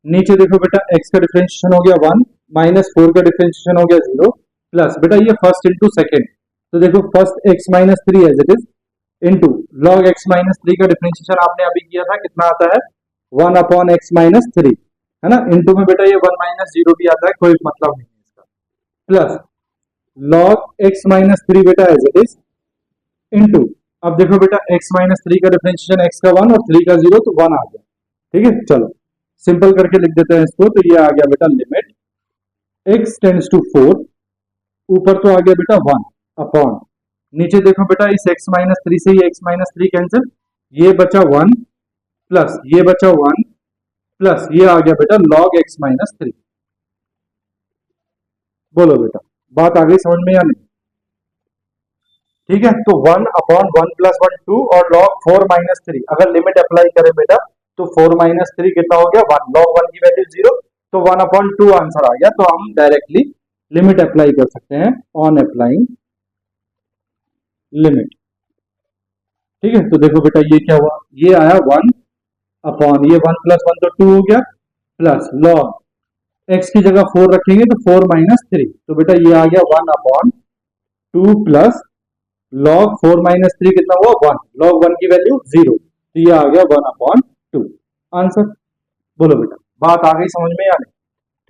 नीचे देखो बेटा x का डिफरेंशिएशन हो गया 1 माइनस 4 का डिफरेंशिएशन हो गया 0 प्लस बेटा ये फर्स्ट इंटू सेकेंड, तो देखो first x minus 3 as it is into log x minus 3 का डिफरेंशिएशन आपने अभी किया था, कितना आता है 1 अपॉन एक्स माइनस 3, है ना, इंटू में बेटा ये 1 माइनस 0 भी आता है, कोई मतलब नहीं है इसका, प्लस लॉग एक्स माइनस 3 बेटा एज इट इज इंटू अब देखो बेटा x माइनस 3 का डिफरेंशिएशन x का 1 और 3 का 0, तो 1 आ गया, ठीक है। चलो सिंपल करके लिख देते हैं इसको, तो ये आ गया बेटा लिमिट x टेंड्स टू 4, ऊपर तो आ गया बेटा 1 अपॉन नीचे देखो बेटा इस x माइनस 3 से ये x माइनस 3 कैंसिल, ये बचा 1 प्लस ये बचा 1 प्लस ये आ गया बेटा लॉग x माइनस 3। बोलो बेटा बात आ गई समझ में या नहीं? ठीक है, तो 1 अपॉन 1 प्लस 1 2 और लॉग 4 माइनस 3, अगर लिमिट अप्लाई करें बेटा तो 4 माइनस 3 कितना हो गया 1, लॉग 1 की वैल्यू 0, तो 1 अपॉन 2 आंसर आ गया। तो हम डायरेक्टली लिमिट अप्लाई कर सकते हैं ऑन अप्लाइंग लिमिट, ठीक है। तो देखो बेटा ये क्या हुआ, ये आया 1 अपॉन ये 1 प्लस 1 तो 2 हो गया, प्लस लॉग x की जगह 4 रखेंगे तो 4 माइनस 3, तो बेटा ये आ गया 1 अपॉन 2 प्लस लॉग 4 माइनस 3 कितना हुआ 1, लॉग 1 की वैल्यू 0, तो ये आ गया 1 अपॉन 2 आंसर। बोलो बेटा बात आ गई समझ में या नहीं?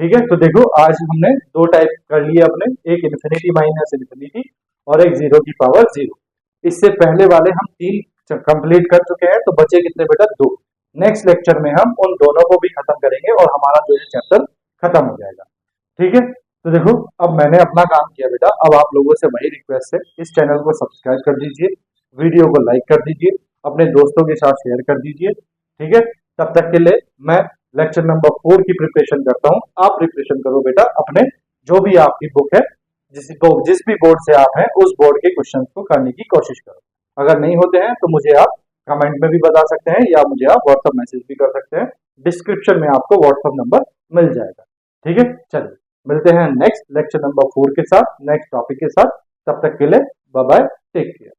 ठीक है, तो देखो आज हमने दो टाइप कर लिए अपने, एक इन्फिनिटी माइनस इन्फिनिटी और एक 0 की पावर 0। इससे पहले वाले हम 3 कंप्लीट कर चुके हैं, तो बचे कितने बेटा 2। नेक्स्ट लेक्चर में हम उन दोनों को भी खत्म करेंगे और हमारा जो है चैप्टर खत्म हो जाएगा, ठीक है। तो देखो अब मैंने अपना काम किया बेटा, अब आप लोगों से वही रिक्वेस्ट है, इस चैनल को सब्सक्राइब कर दीजिए, वीडियो को लाइक कर दीजिए, अपने दोस्तों के साथ शेयर कर दीजिए, ठीक है। तब तक के लिए मैं लेक्चर नंबर 4 की प्रिपरेशन करता हूँ, आप प्रिपरेशन करो बेटा अपने जो भी आपकी बुक है, जिस भी बोर्ड से आप हैं उस बोर्ड के क्वेश्चन को करने की कोशिश करो। अगर नहीं होते हैं तो मुझे आप कमेंट में भी बता सकते हैं या मुझे आप व्हाट्सएप मैसेज भी कर सकते हैं, डिस्क्रिप्शन में आपको व्हाट्सएप नंबर मिल जाएगा, ठीक है। चलिए मिलते हैं नेक्स्ट लेक्चर नंबर 4 के साथ, नेक्स्ट टॉपिक के साथ, तब तक के लिए बाय बाय, टेक केयर।